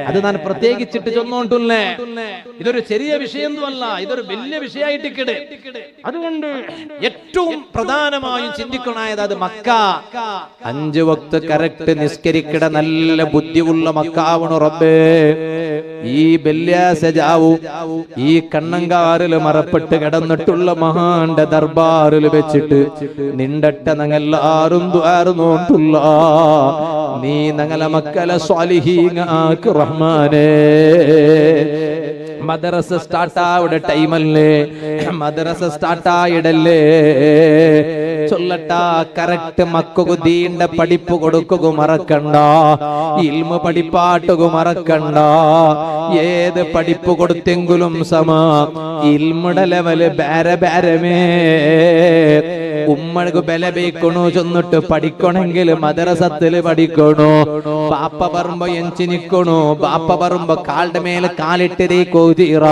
അത് ഞാൻ പ്രത്യേകിച്ചിട്ട് ചൊന്നോണ്ടുള്ളേ. ഇതൊരു ചെറിയ വിഷയമൊന്നുമല്ല, ഇതൊരു വലിയ വിഷയമായിട്ടിക്കടെ. അതുകൊണ്ട് ഏറ്റവും പ്രധാനമായും ചിന്തിക്കണായത് അത് മക്ക 5 വക്ത് കറക്റ്റ് നിസ്കരിക്കട നല്ല ബുദ്ധിയുള്ള മക്കാവണു റബ്ബേ. ഈ ബല്യാസജാവു ഈ കണ്ണങ്കാറിൽ മറപ്പെട്ട് കിടന്നിട്ടുള്ള മഹാന്റെ ദർബാറിൽ വെച്ചിട്ട് നിണ്ടട്ട ഞങ്ങളെല്ലാരും ദ്വാർന്നോണ്ടുള്ള നീ ഞങ്ങളെ മക്കളെ സ്വാലിഹീങ്ങാക്ക് റഹ്മാനേ. മദ്രസ സ്റ്റാർട്ടാവുടെ ടൈമല്ലേ, മദ്രസ സ്റ്റാർട്ടായിടല്ലേ ചൊല്ലട്ട. കറക്റ്റ് മക്കു ദീണ്ട പഠിപ്പ് കൊടുക്കുക മറക്കണ്ട, ഇൽമു പഠിപ്പാട്ടുക മറക്കണ്ട. ഏത് പഠിപ്പ് കൊടുത്തെങ്കിലും സമ ഇൽമുടെ ലെവല് ബേരെ ബേരമേ. ഉമ്മക്ക് ബല ബേക്കണു ചെന്നിട്ട് പഠിക്കണമെങ്കിൽ മദ്രസത്തില് പഠിക്കണു. ബാപ്പ പറയുമ്പോ എഞ്ചിനിക്കണു, ബാപ്പ പറയുമ്പോ കാലിന്റെ മേലെ കാലിട്ടതേ കോതീറ,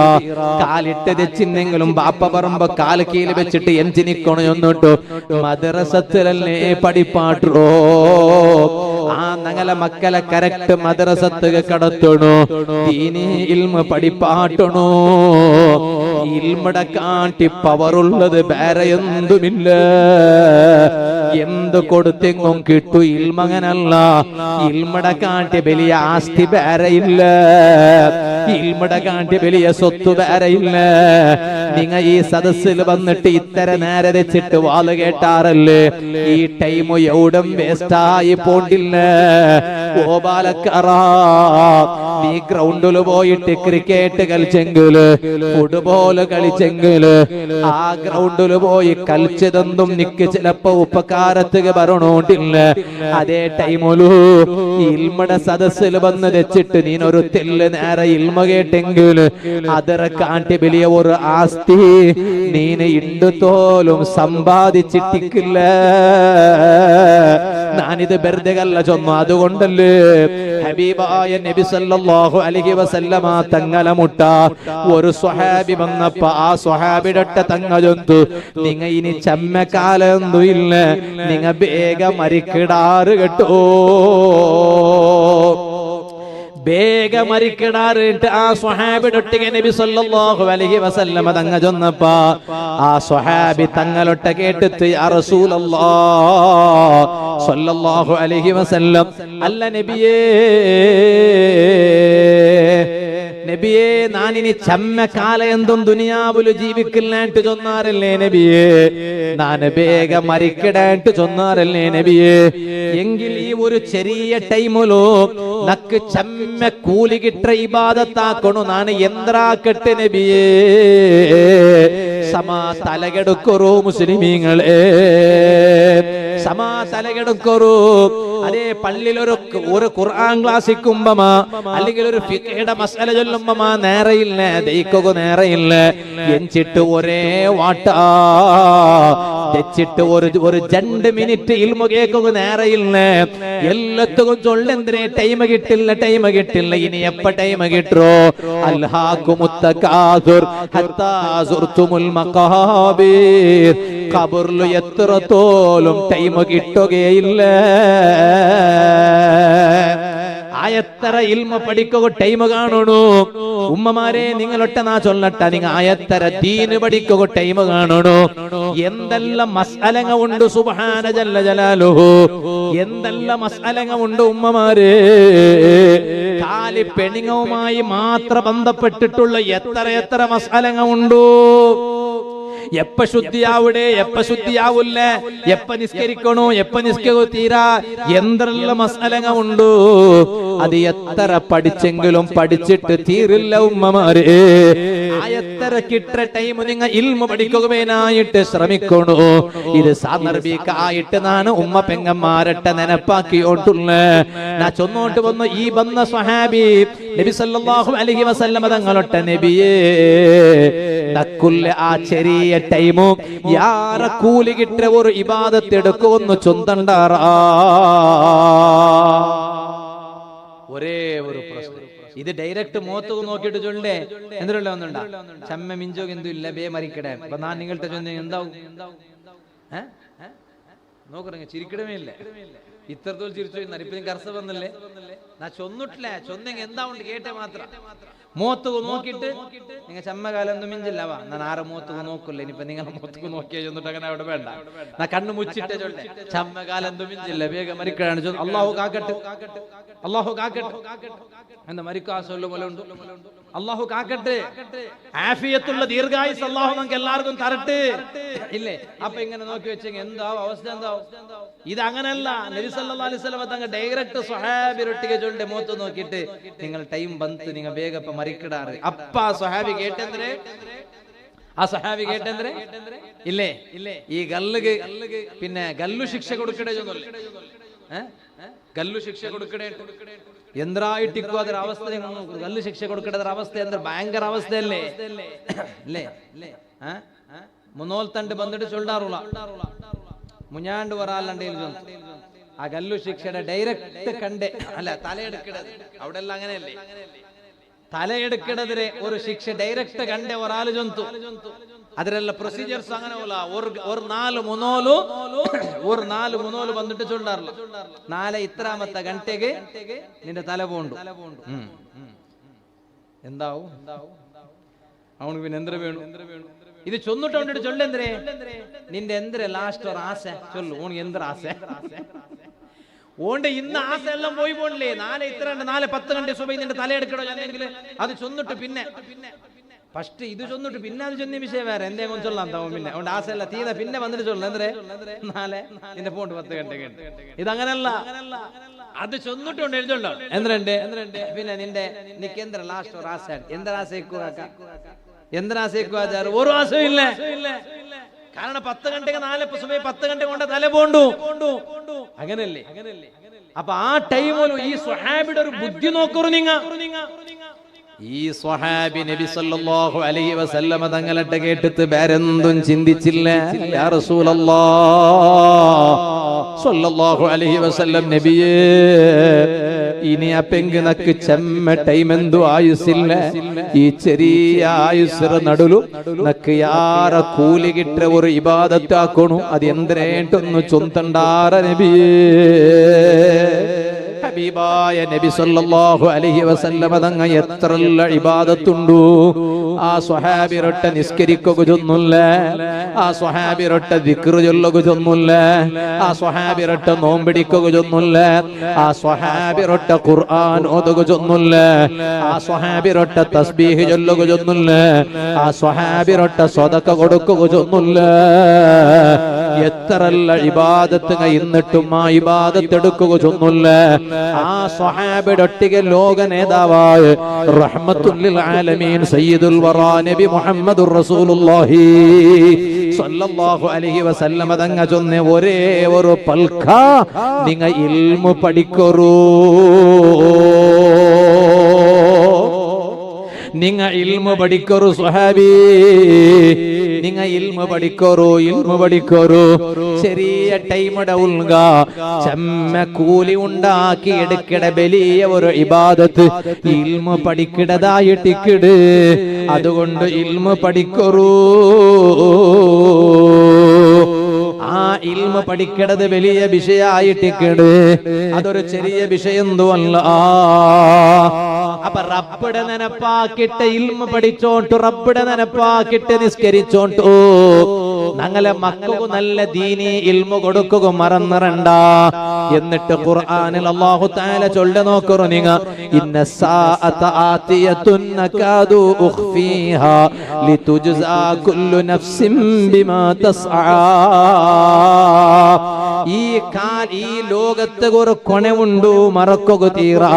കാലിട്ട് തെച്ചിന്നെങ്കിലും ബാപ്പ പറയുമ്പോ കാല് കീല് വെച്ചിട്ട് എഞ്ചിനിക്കണു എന്നിട്ടു മദ്രസത്തിലല്ലേ പഠിപ്പാട്ടോ. ആ ഞങ്ങളെ മക്കളെ കറക്റ്റ് മദ്രസത്ത് കടത്തണു, ദീനി ഇൽമ പഠിപ്പാട്ടണു. ഇൽമടെ കാട്ടി പവറുള്ളത് വേറെ എന്തുമില്ല. എന്ത് കൊടുത്തെങ്ങും കിട്ടു ഇൽമങ്ങനല്ല. ഇൽമടെ കാട്ടി വലിയ ആസ്തി വേറെ ഇല്ല, ഇൽമടെ കാട്ടി വലിയ സ്വത്ത് വേറെ ഇല്ല. നിങ്ങ ഈ സദസ്സിൽ വന്നിട്ട് ഇത്തര നേരെ വെച്ചിട്ട് വാല് കേട്ടാറല്ലേ, ഈ ടൈം എവിടം വേസ്റ്റായി പോണ്ടില്ല. ഓ ബാലക്കാറാ, നീ ഗ്രൗണ്ടിൽ പോയിട്ട് ക്രിക്കറ്റ് കളിച്ചെങ്കില് ഫുട്ബോള് കളിച്ചെങ്കില് ആ ഗ്രൗണ്ടിൽ പോയി കളിച്ചതെന്തും നിക്ക് ചിലപ്പോ ഉപകാരത്തുക പറഞ്ഞോണ്ടില്ല. അതേ ടൈമിലു ഇൽമയുടെ സദസ്സിൽ വന്ന് വെച്ചിട്ട് നീനൊരു തെല്ല് നേരെ ഇൽമ കേട്ടെങ്കിൽ അതര കാട്ടി വലിയ ഒരു ആസ്തി നീന് ഇണ്ടുത്തോലും സമ്പാദിച്ചിട്ടിക്കില്ല. ഞാനിത് വെറുതെ കല്ല ചൊന്നു. അതുകൊണ്ടല്ലേ ഹബീബായ നബി സല്ലല്ലാഹു അലൈഹി വസല്ലമ തങ്ങളെ മുട്ട ഒരു സ്വഹാബി വന്നപ്പോ ആ സ്വഹാബിയുടെ തങ്ങ ചൊന്തു, നിങ്ങ ഇനി ചമ്മക്കാലൊന്നും ഇല്ല, നിങ്ങ വേഗം മരിക്കിടാറ് കേട്ടോ, വേഗം മരിക്കിടാറിട്ട്. ആ സ്വഹാബിടൊട്ടിಗೆ നബി സല്ലല്ലാഹു അലൈഹി വസല്ലമ തങ്ങ ചൊന്നപ്പോ ആ സ്വഹാബി തങ്ങളൊട്ട കേട്ടിട്ട് യാ റസൂലല്ലാഹ് സല്ലല്ലാഹു അലൈഹി വസല്ലം, അല്ല നബിയേ, നബിയേ നാനിനി ചമ്മക്കാല എന്തും ദുനിയാവില് ജീവിക്കില്ലാണ്ട് ചൊന്നാറല്ലേ നബിയേ, നാന് വേഗം മരിക്കിടാണ്ട് ചൊന്നാറല്ലേ നബിയേ. എങ്കിൽ ഈ ഒരു ചെറിയ ടൈമിലോ നക്ക് ചമ്മ കൂലി കിട്ട ഇബാദത്താക്കണു, നാന് യന്ത്രാക്കട്ടെ നബിയേ. സമാ തലകെടുക്കൊറു മുസ്ലിമീങ്ങളെ, സമാ തലകെടുക്കൊറു. അതേ പള്ളിയിൽ ഒരു ഖുർആൻ ക്ലാസിക്കുമ്പോ അല്ലെങ്കിൽ ഒരു ഫിഖ്ഹിന്റെ മസ്അല ചൊല്ലുമ്പോ നേരെയില്ല, ദൈക്കുക നേരെയില്ല. എഞ്ചിട്ട് ഒരേ വാട്ടാ തെച്ചിട്ട് ഒരു 2 മിനിറ്റ് ഇൽമു കേൾക്കുക നേരെയില്ല. എല്ലാത്തും ചൊല്ലെന്തിനെ ടൈം കിട്ടില്ല, ടൈം കിട്ടില്ല. ഇനി എപ്പ ടൈം കിട്ടോ? അൽഹാകുമുത്തകാസുർ ഹത്താ സുർതുമുൽ മഖാബിർ. ഖബറിൽ എത്രത്തോളം ടൈം കിട്ടുകയില്ല. ആയത്തര ഇൽമ പഠിക്കുക ടൈം കാണണു. ഉമ്മമാരെ നിങ്ങളൊട്ട നാ ചൊല്ലട്ട, നിങ്ങ ആയത്തര ദീന് പഠിക്കുക ടൈം കാണണു. എന്തെല്ലാം മസ്അലങ്ങ ഉണ്ട് സുബ്ഹാന ജല്ല ജലാലുഹു, എന്തെല്ലാം മസ്അലങ്ങ ഉണ്ട് ഉമ്മമാരെ. കാലി പെണ്ണുങ്ങളുമായി മാത്രം ബന്ധപ്പെട്ടിട്ടുള്ള എത്ര മസ്അലങ്ങ ഉണ്ടോ. എപ്പ ശുദ്ധിയാവിടെ, എപ്പ ശുദ്ധിയാവില്ല, എപ്പ നിസ്കരിക്കണോ, എപ്പ നിസ്കോ തീരാ, എന്തെല്ലാം മസ്അലങ്ങ ഉണ്ടോ. അത് എത്ര പഠിച്ചെങ്കിലും പഠിച്ചിട്ട് തീരില്ല ഉമ്മമാരെ. എത്ര കിട്ട ടൈം നിങ്ങൾ ഇൽമു പഠിക്കുകയായിട്ട് ശ്രമിക്കണോ. ഇത് സാന്ദർഭികമായിട്ട് നാണ് ഉമ്മ പെങ്ങന്മാരട്ടെ നെനപ്പാക്കിയോട്ടുള്ള. നാ ചൊന്നോട്ട് വന്നു ഈ വന്ന സ്വഹാബി നബി സല്ലല്ലാഹു അലൈഹി വസല്ലമ തങ്ങളൊട്ട, നബിയേ നക്കുല്ല ആ ചെറിയ ടൈമു യാര കൂലി കിട്ട ഒരു ഇബാദത്ത് എടുക്കുമെന്ന് ചൊന്തണ്ടാറ. ഒരേ ഒരു പ്രശ്നം, ഇത് ഡയറക്റ്റ് മുഖത്ത് നോക്കിയിട്ട് ചൊല്ലേ എന്തിനുള്ള ഒന്നുണ്ടാ ചമ്മ മിഞ്ചോ എന്തും ഇല്ല, ബേ മരിക്കടേ. അപ്പൊ ഞാൻ നിങ്ങളുടെ ചൊന്ന എന്താവും നോക്കറങ്ങ ചിരിക്കടമേ ഇല്ല. ഇത്രത്തോളം ചിരിച്ചു ഇപ്പൊ കർസ വന്നല്ലേ നാ ചൊന്നിട്ടില്ല ചൊന്നെങ്കിൽ എന്താ ഉണ്ട് കേട്ടെ മാത്രം മൂത്തുക നോക്കിയിട്ട് നിങ്ങൾ ചെമ്മകാലൊന്നും മിഞ്ചില്ലവാ ഞാൻ ആരെ മൂത്തുക നോക്കില്ല ഇനിയിപ്പൊ നിങ്ങളെ മൂത്തുക നോക്കിയാ ചൊന്നിട്ട് അങ്ങനെ അവിടെ വേണ്ട നാ കണ്ണു മുച്ചിട്ടേ ചൊല്ലേ ചെമ്മകാലൊന്നും മിഞ്ചില്ല വേഗം മരിക്കാണ് അള്ളാഹു കാക്കട്ടെ അള്ളാഹു കാക്കട്ടെ എന്താ മരിക്കാ ചൊല്ലു പോലെ ഉണ്ട് അള്ളാഹു കാക്കട്ടെ ആഫിയത്തുള്ള ദീർഘായുസ് അള്ളാഹു നമുക്ക് എല്ലാവർക്കും തരട്ടെ ഇല്ലേ അപ്പൊ ഇങ്ങനെ നോക്കി വെച്ചെങ്കിൽ എന്താവും അവസ്ഥ എന്താവും ഇത് അങ്ങനല്ല നബി സല്ലല്ലാഹു അലൈഹി വസല്ലം തങ്ങൾ ഡയറക്റ്റ് സ്വഹാബിരൊട്ടിಗೆ ചൊല്ലിന്റെ മുഖത്ത് നോക്കിയിട്ട് നിങ്ങൾ ടൈം ಬಂತು നിങ്ങൾ വേഗം മരിക്കിടാറ് അപ്പ സ്വഹാബി കേട്ടെന്തേ ആ സ്വഹാബി കേട്ടെന്തേ ഇല്ലേ ഈ ഗല്ലുക്ക് പിന്നെ ഗല്ലു ശിക്ഷ കൊടുക്കടേ ചൊന്നല്ലേ ಗಲ್ಲು ಶಿಕ್ಷೆ ಕೊಡುಕಡೆ ಎಂದ್ರಾಯಿಟ್ಟಿಕ್ಕೂ ಅದರ ಅವಸ್ಥೆ ಗಲ್ಲು ಶಿಕ್ಷೆ ಕೊಡುಕಡೆ ಅದರ ಅವಸ್ಥೆ ಅಂದ್ರೆ ಭಯಂಕರ ಅವಸ್ಥೆಯಲ್ಲೇ ಅಲ್ಲೇ ಮುನ್ನೋಲ್ ತಂಡ ಬಂದಿട്ട് ചൊല്ലാറുള്ള മുഞ്ഞാണ്ട് വരാലണ്ടേ ആ ഗല്ലു ശിക്ഷയുടെ ഡയറക്റ്റ് കണ്ടേ അല്ല തലയെടുക്കടത് അവിടെ എല്ലാം അങ്ങനെയല്ലേ തലയെടുക്കടതിരെ ഒരു ശിക്ഷ ഡയറക്റ്റ് കണ്ടേ ഒരാള് ജന്തു ಅದರೆಲ್ಲ ಪ್ರೊಸೀಜರ್ಸ್ അങ്ങനെയല്ല ഒരു നാല് മുന്നോല് വന്നിട്ട് ചൊല്ലാറില്ല നാളെ ഇത്രാമത്തെ ഗಂಟೆಗೆ നിന്റെ തല പോണ്ടു എന്താവും അവനക്ക് പിന്നെ എന്തിനു വേണം ഇത് ചൊന്നിട്ട് ചൊല്ലെന്തേ നിന്റെ എന്തിരെ ലാസ്റ്റ് ഒരു ആശ ചൊല്ലു ഓണിക്ക് എന്തൊരു ആശ ഓണ്ട് ഇന്ന് ആശ എല്ലാം പോയി പോണില്ലേ നാളെ ഇത്ര നാളെ 10 ಗಂಟೆ സുബൈ നിന്റെ തലയെടുക്കണോ അല്ലെങ്കിൽ അത് ചൊന്നിട്ട് പിന്നെ ഫസ്റ്റ് ഇത് ചൊന്നിട്ട് പിന്നെ അത് ചൊന്നിയ വിഷയം വേറെ എന്തെങ്കിലും ചൊല്ലാം താവും പിന്നെ അതുകൊണ്ട് ആശയല്ല തീന പിന്നെ വന്നിട്ട് ചൊല്ലാം എന്തേ നാളെ നിന്റെ പോണ്ട് 10 ಗಂಟೆಗೆ ഇതങ്ങനല്ല അത് ചൊന്നിട്ടുണ്ട് എഴുതുണ്ടോ എന്തുണ്ട് പിന്നെ നിന്റെ നിക്ക് ലാസ്റ്റ് ഒരു ആശ എന്തിനാശയ്ക്കുക ഒരു ആശയും ഇല്ല കാരണം 10 ಗಂಟೆಗೆ നാളെ സുബൈ 10 ಗಂಟೆ കൊണ്ട് തല പോണ്ടു അങ്ങനല്ലേ അപ്പൊ ആ ടൈമിൽ ഈ സ്വഹാബിയുടെ ഒരു ബുദ്ധി നോക്കൂ നിങ്ങൾ ഈ സ്വഹാബി നബി സല്ലല്ലാഹു അലൈഹി വസല്ലമ തങ്ങളെ കേട്ടിട്ട് വേറെന്തും ചിന്തിച്ചില്ല യാ റസൂലല്ലാഹ് സല്ലല്ലാഹു അലൈഹി വസല്ലം നബിയേ ഇനി അപ്പെങ്ക് നക്ക് ചെമ്മ ടൈം എന്തു ആയുസില്ല ഈ ചെറിയ ആയുസ്സറ നടുലു നക്ക് യാര കൂലി കിട്ട ഒരു ഇബാദത്താക്കണു അത് എന്തരേട്ടൊന്നു ചൊന്തണ്ടാര നബിയേ ഹബീബായ നബി സല്ലല്ലാഹു അലൈഹി വസല്ലമ തങ്ങൾ എത്രയുള്ള ഇബാദത്തുണ്ടു ആ സ്വഹാബി റൊട്ട നിസ്കരിക്കുക ചൊന്നില്ല ആ സ്വഹാബി റൊട്ട ദിക്ർ ചൊല്ലുക ചൊന്നില്ല ആ സ്വഹാബി റൊട്ട നോമ്പിടിക്കുക ചൊന്നില്ല ആ സ്വഹാബി റൊട്ട ഖുർആൻ ഓതുക ചൊന്നില്ല ആ സ്വഹാബി റൊട്ട തസ്ബീഹ് ചൊല്ലുക ചൊന്നില്ല ആ സ്വഹാബി റൊട്ട സ്വതക്ക കൊടുക്കുക ചൊന്നില്ല എത്രയുള്ള ഇബാദത്ത് എന്നിട്ടും ആ ഇബാദത്ത് എടുക്കുക ചൊന്നില്ല ആ സ്വഹാബിയുടെ ഒട്ടിക ലോക നേതാവായ റഹ്മത്തുൽ ആലമീൻ സയ്യിദുൽ വറാ നബി മുഹമ്മദുർ റസൂലുള്ളാഹി സ്വല്ലല്ലാഹു അലൈഹി വസല്ലമ തങ്ങ ചൊന്ന ഒരേ ഒരു പൽഖ നിങ്ങ ഇൽമു പഠിക്കറൂ നിങ്ങ ഇൽമു പഠിക്കറൂ സ്വഹാബി നിങ്ങ ഇൽമു പഠിക്കറൂ ചെറിയ ടൈമിടെ ഉൾഗ ചെമ്മ കൂലി ഉണ്ടാക്കി എടുക്കട വലിയ ഒരു ഇബാദത്ത് ഇൽമു പഠിക്കിടതായിട്ടിക്കിട് അതുകൊണ്ട് ഇൽമു പഠിക്കറൂ ആ ഇൽമ പഠിക്കടത് വലിയ വിഷയായിട്ടിക്കിട് അതൊരു ചെറിയ വിഷയൊന്നുമല്ല അപ്പൊ റബ്ബിടെ നനപ്പാക്കിട്ട് ഇൽമ പഠിച്ചോണ്ടു റബ്ബിടെ നനപ്പാക്കിട്ട് നിസ്കരിച്ചോണ്ടു ഞങ്ങളെ മക്കൾക്ക് നല്ല ദീനി ഇൽമ കൊടുക്കുക മറന്നിറണ്ട എന്നിട്ട് ഖുർആനിൽ അല്ലാഹു തആല ചൊല്ല നോക്കറു നിങ്ങ ഇന്ന സാഅത ആതിയതുൻ നകാദു ഉഖ്ഫീഹാ ലിതുജ്സാ കുല്ലു നഫ്സിൻ ബിമാ തസ്ആ ഈ ലോകത്ത് ഒരു കൊണവുണ്ടു മറക്കുക തീരാ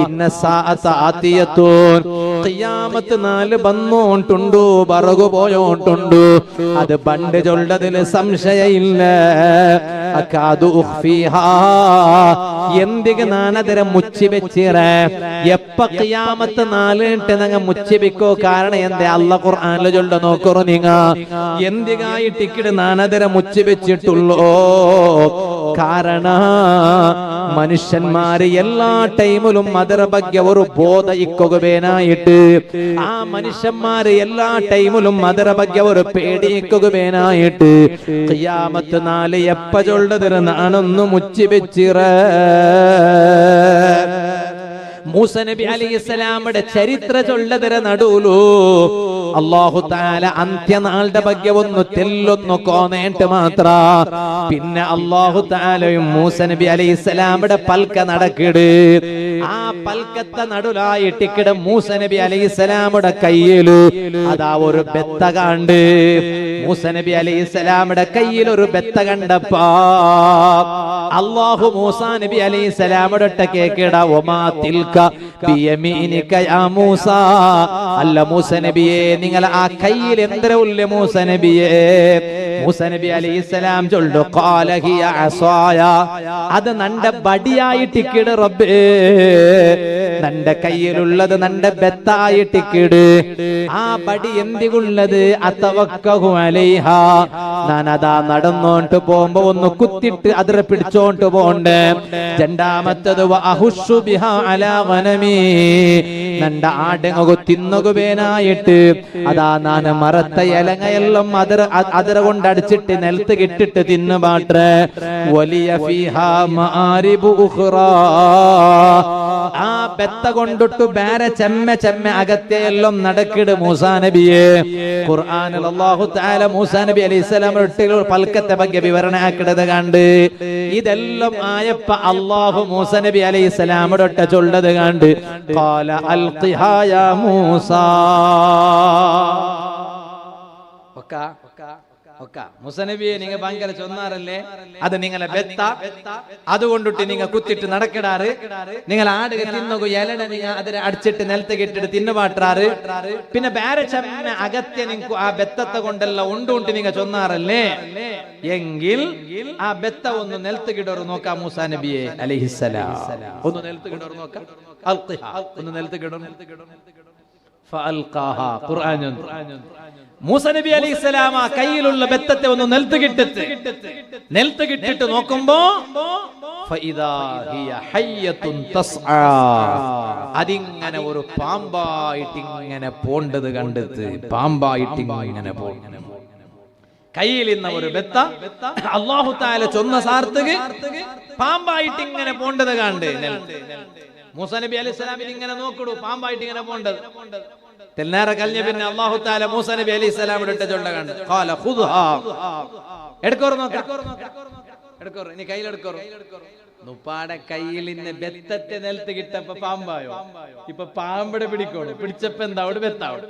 ഇന്ന സാഅത ആതിയതുൻ ഖിയാമത്ത് നാല് ബന്നോണ്ടുണ്ടു ബറഗു പോയോണ്ടുണ്ടു അത് പണ്ട് ചൊല്ലതിൽ സംശയമില്ല അകാദു ഉഖ്ഫീഹാ എന്തിക്ക് നാനതര മുച്ചി വെച്ചിറ എപ്പ ഖിയാമത്ത് നാലിട്ട് നങ്ങ മുച്ചി വെക്കോ കാരണം എന്തേ അല്ല ഖുർആനിൽ ചൊല്ല നോക്കറോ നിങ്ങ എന്തികായി ടിക്കറ്റ് നാനതര മുച്ചി വെച്ചിട്ടുള്ളോ കാരണ മനുഷ്യന്മാര് എല്ലാ ടൈമിലും അതര ಬಗ್ಗೆ ഒരു ബോധ ഇക്കുകവേനായിട്ട് ആ മനുഷ്യന്മാര് എല്ലാ ടൈമിലും അതര ಬಗ್ಗೆ ഒരു പേടി ഇക്കുകവേനായിട്ട് ഖിയാമത്ത് നാല് എപ്പ ചൊല്ലതിര നാനൊന്ന് മുച്ചി വെച്ചിറ മൂസ നബി അലൈഹിസ്സലാമിന്റെ ചരിത്ര ചൊല്ലതിര നടുലു അല്ലാഹു തആല അന്ത്യനാളുടെ ಬಗ್ಗೆ ഒന്ന് തെല്ലൊന്നു കോനേട്ട് മാത്ര പിന്നെ അല്ലാഹു തആലയും മൂസ നബി അലൈഹിസ്സലാമിന്റെ പൽക്ക നടക്കിട് ആ പൽക്കത്തെ നടുലായി ടിക്കിട് മൂസ നബി അലൈഹിസ്സലാമിന്റെ കയ്യില് അതാ ഒരു ബെത്ത കണ്ട് മൂസ നബി അലൈഹിസ്സലാമിന്റെ കയ്യിൽ ഒരു ബെത്ത കണ്ടപ്പാ അല്ലാഹു മൂസ നബി അലൈഹിസ്സലാമിന്റെ കേക്കിട ഒമാ തിൽക ബിയമീനിക യാ മൂസ അല്ല മൂസ നബിയെ നിങ്ങൾ ആ കയ്യിൽ എന്തരഉല്ല മൂസ നബിയെ മൂസ നബി അലൈഹിസ്സലാം ചൊല്ലു ഖാല ഹിയ അസായ അത് നന്റെ ബടിയായിട്ടിക്കിട് റബ്ബേ നന്റെ കയ്യിലുള്ളത് നന്റെ ബെത്തായിട്ടിക്കിട് ആ ബടി എന്തികുള്ളത് അതവക്കഹു അലൈഹ ഞാൻ അതാ നടന്നോണ്ട് പോകുമ്പോ ഒന്ന് കുത്തിട്ട് അതിരെ പിടിച്ചോണ്ട് പോണ്ടേ രണ്ടാമത്തത് വഅഹുഷു ബിഹാ അലാ ഗനമി നന്റെ ആടുങ്ങു തിന്നുകുവേനായിട്ട് അതാ ഞാൻ മറത്ത ഇലങ്ങയെല്ലാം അതിര കൊണ്ട് അടിച്ചിട്ട് നിലത്ത് കിട്ടിട്ട് തിന്നുപാട്ടെ വലിയ ഫീഹാ മആരിബു ഉഖ്റാ ആ ബെത്ത കൊണ്ടിട്ട് വേറെ ചെമ്മ അകത്തെയെല്ലാം നടക്കിട് മൂസാ നബിയെ ഖുർആനിൽ അല്ലാഹു തആല മൂസാ നബി അലൈഹിസ്സലാമിന്റെ പൽക്കത്തെ ಬಗ್ಗೆ വിവരണ ആക്കിടത് കണ്ട് ഇതെല്ലാം ആയപ്പ അല്ലാഹു മൂസാ നബി അലൈഹിസ്സലാമിന്റെ ചൊല്ലത് കണ്ട് ഖാല അൽഖിഹാ യാ മൂസാ മുസനബിയെ നിങ്ങൾ ഭയങ്കര ചൊന്നാറല്ലേ അത് നിങ്ങളെ ബെത്ത അതുകൊണ്ടിട്ട് നിങ്ങൾ കുത്തിട്ട് നടക്കിടാറ് നിങ്ങൾ ആടുക തിന്നോകു ഇലട നിങ്ങൾ അതിനെ അടിച്ചിട്ട് നിലത്ത് കെട്ടിട്ട് തിന്നുപാട്ടാറ് പിന്നെ വേറെ ചെമ്മ അകത്യ നിങ്ങൾക്ക് ആ ബെത്തത്തെ കൊണ്ടെല്ലാം ഉണ്ടുകൊണ്ട് നിങ്ങൾ ചൊന്നാറല്ലേ എങ്കിൽ ആ ബെത്ത ഒന്ന് നിലത്ത് കിടോറ് നോക്കാം മൂസാ നബിയെ അലൈഹിസ്സലാം ഒന്ന് നിലത്ത് കിടോറ് നോക്കാം ഒന്ന് നിലത്ത് കിടോറ് ഫഅൽഖാഹ ഖുർആൻ മൂസ നബി അലൈഹിസ്സലാം ആ കയ്യിലുള്ള ബെത്തത്തെ ഒന്ന് നിലത്ത് കിട്ടിട്ട് നോക്കുമ്പോ ഫഇദാ ഹിയ ഹയ്യത്തുൻ തസ്ആ അതിങ്ങനെ ഒരു പാമ്പായിട്ട് ഇങ്ങനെ പോണ്ടത് കണ്ടെത്ത് പാമ്പായിട്ട് ഇങ്ങനെ പോണ്ട് കയ്യിൽ ഇന്ന ഒരു ബെത്ത അല്ലാഹു തആല ചൊന്ന സാർത്തക്ക് പാമ്പായിട്ട് ഇങ്ങനെ പോണ്ടത് കണ്ട് മൂസ നബി അലൈഹിസ്സലാമിന് ഇങ്ങനെ നോക്കടൂ പാമ്പായിട്ട് ഇങ്ങനെ പോണ്ടത് തെല്ലേറെ കഴിഞ്ഞ പിന്നെ അല്ലാഹു തആല മൂസ നബി അലൈഹിസ്സലാമിന്റെ ചൊല്ല കണ്ട് ഖാല ഖുദ്ഹാ എടുക്കോറ് നോക്ക് എടുക്കോറ് ഇനി കയ്യിൽ എടുക്കോറ് നുപ്പാടെ കയ്യിൽ ഇന്ന് ബെത്തത്തെ നിലത്ത് കിട്ടപ്പോ പാമ്പായോ ഇപ്പൊ പാമ്പടെ പിടിക്കോളൂ പിടിച്ചപ്പോ എന്താ അവിടെ ബെത്താവും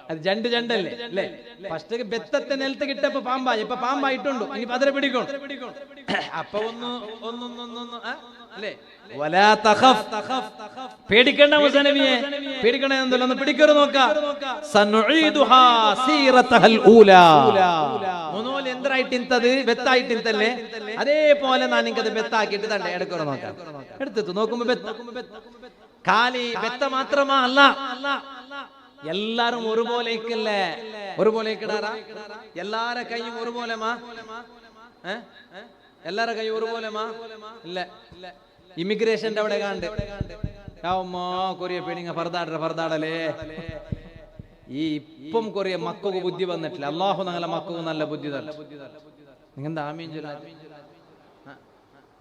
അത് ജണ്ടല്ലേ അല്ലേ ഫസ്റ്റ് ബെത്തത്തെ നിലത്ത് കിട്ടപ്പോ പാമ്പായി ഇപ്പൊ പാമ്പായിട്ടുണ്ടോ ഇനി അതിനെ പിടിക്കോളൂ അപ്പൊ ഒന്ന് അല്ലേ വലാ തഖഫ് പേടിക്കണ്ട മൂസ നബിയെ പേടിക്കണ എന്തല്ലോ ഒന്ന് പിടിക്കറ് നോക്കാം സനുഈദുഹാ സീറതഹൽ ഊലാ മുനോൽ എന്തരായിട്ടിന്തത് ബെത്തായിട്ടിന്തല്ലേ അതേപോലെ ഞാൻ നിങ്ങത് ബെത്താക്കിയിട്ട് തണ്ട എടുക്കറ് നോക്കാം എടുത്തു നോക്കുമ്പോ കാലി ബെത്ത മാത്രമാ അല്ല എല്ലാരും ഒരുപോലേക്കല്ലേ ഒരുപോലേക്കിടാറാ എല്ലാരെ കൈയും ഒരുപോലെമാ എല്ലാരെ കൈയും ഒരുപോലെമാ ഇല്ല ഇമിഗ്രേഷന്റെ അവിടെ കണ്ട് കൊറിയ പെണിങ്ങ ഫർദാടലേ ഈ ഇപ്പം കൊറിയ മക്കൾക്ക് ബുദ്ധി വന്നിട്ടില്ല അല്ലാഹു ഞങ്ങളെ മക്കൾക്ക് നല്ല ബുദ്ധി തല്ല നിങ്ങന്താ ആമീൻ ചൊല്ലാ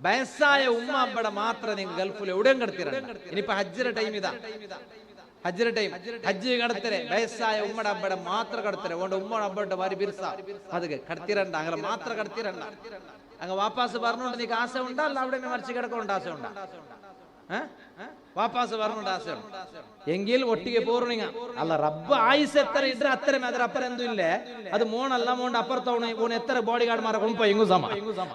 വയസ്സായ ഉമ്മ അബ്ബടെ മാത്രം നിങ്ങൾ ഗൾഫിൽ എവിടെയും കിടത്തിരണ്ട ഇനിയിപ്പോ ഹജ്ജിന്റെ ടൈം ഇതാ ഹജ്ജിന്റെ ടൈം ഹജ്ജ് കടത്തരെ വയസ്സായ ഉമ്മടെ അബ്ബടെ മാത്രം കടത്തരെ അതുകൊണ്ട് ഉമ്മയുടെ അബ്ബയുടെ ഭാര്യ ബിർസ അത് കടത്തിരണ്ട അങ്ങനെ മാത്രം കടത്തിരണ്ട അങ്ങ് വാപ്പാസ് പറഞ്ഞോണ്ട് നീക്ക് ആശ ഉണ്ടാ അല്ല അവിടെ മറിച്ച് കിടക്കൊണ്ട് ആശ ഉണ്ടാ വാപ്പാസ് പറഞ്ഞോണ്ട് ആശ എങ്കിൽ ഒട്ടിಗೆ പൂർണിങ്ങ അല്ല റബ്ബ് ആയുസ് എത്ര ഇದ್ರೆ അത്ര അപ്പുറം എന്തും ഇല്ലേ അത് മോണല്ല മോണ്ട് അപ്പുറത്തോണ് എത്ര ബോഡി ഗാർഡ്മാരെ കൊണ്ടുപോയി എങ്ങും സമ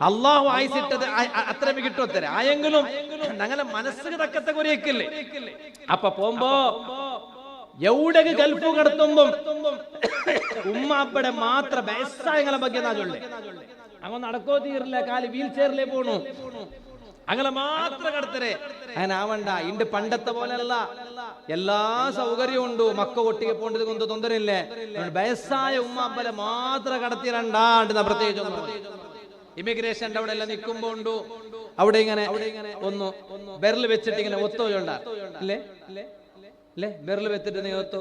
അള്ളാഹു ആയുസ് ഇട്ടത് അത്ര കിട്ടും ആയെങ്കിലും ഞങ്ങളെ മനസ്സിന് തക്കത്തെ കുറിയക്കില്ലേ അപ്പൊ പോകുമ്പോ എവിടെ ഗൾഫ് കടത്തുമ്പോ ഉമ്മ അപ്പടെ മാത്രം വയസ്സായങ്ങളെ ಬಗ್ಗೆ നാ ചൊല്ലേ അങ്ങ് നടക്കോ തീരില്ല കാല് വീൽ ചെയറിലേ പോണു അങ്ങനെ മാത്രം കടത്തരെ. അങ്ങനെ ആവണ്ട. ഇണ്ട് പണ്ടത്തെ പോലെയല്ല, എല്ലാ സൗകര്യവും ഉണ്ട്. മക്ക ഒട്ടിಗೆ പോണ്ടത് കൊണ്ട് തൊന്തരയില്ലേ. വയസ്സായ ഉമ്മ അപ്പലെ മാത്രം കടത്തിരണ്ടാണ്ട് പ്രത്യേകിച്ച് ഇമിഗ്രേഷന്റെ അവിടെ എല്ലാം നിൽക്കുമ്പോ ഉണ്ട് അവിടെ ഇങ്ങനെ ഒന്ന് ബെർല് വെച്ചിട്ട് ഇങ്ങനെ ഒത്തോണ്ട അല്ലേ അല്ലേ ബെർല് വെച്ചിട്ട് നീ ഒത്തു.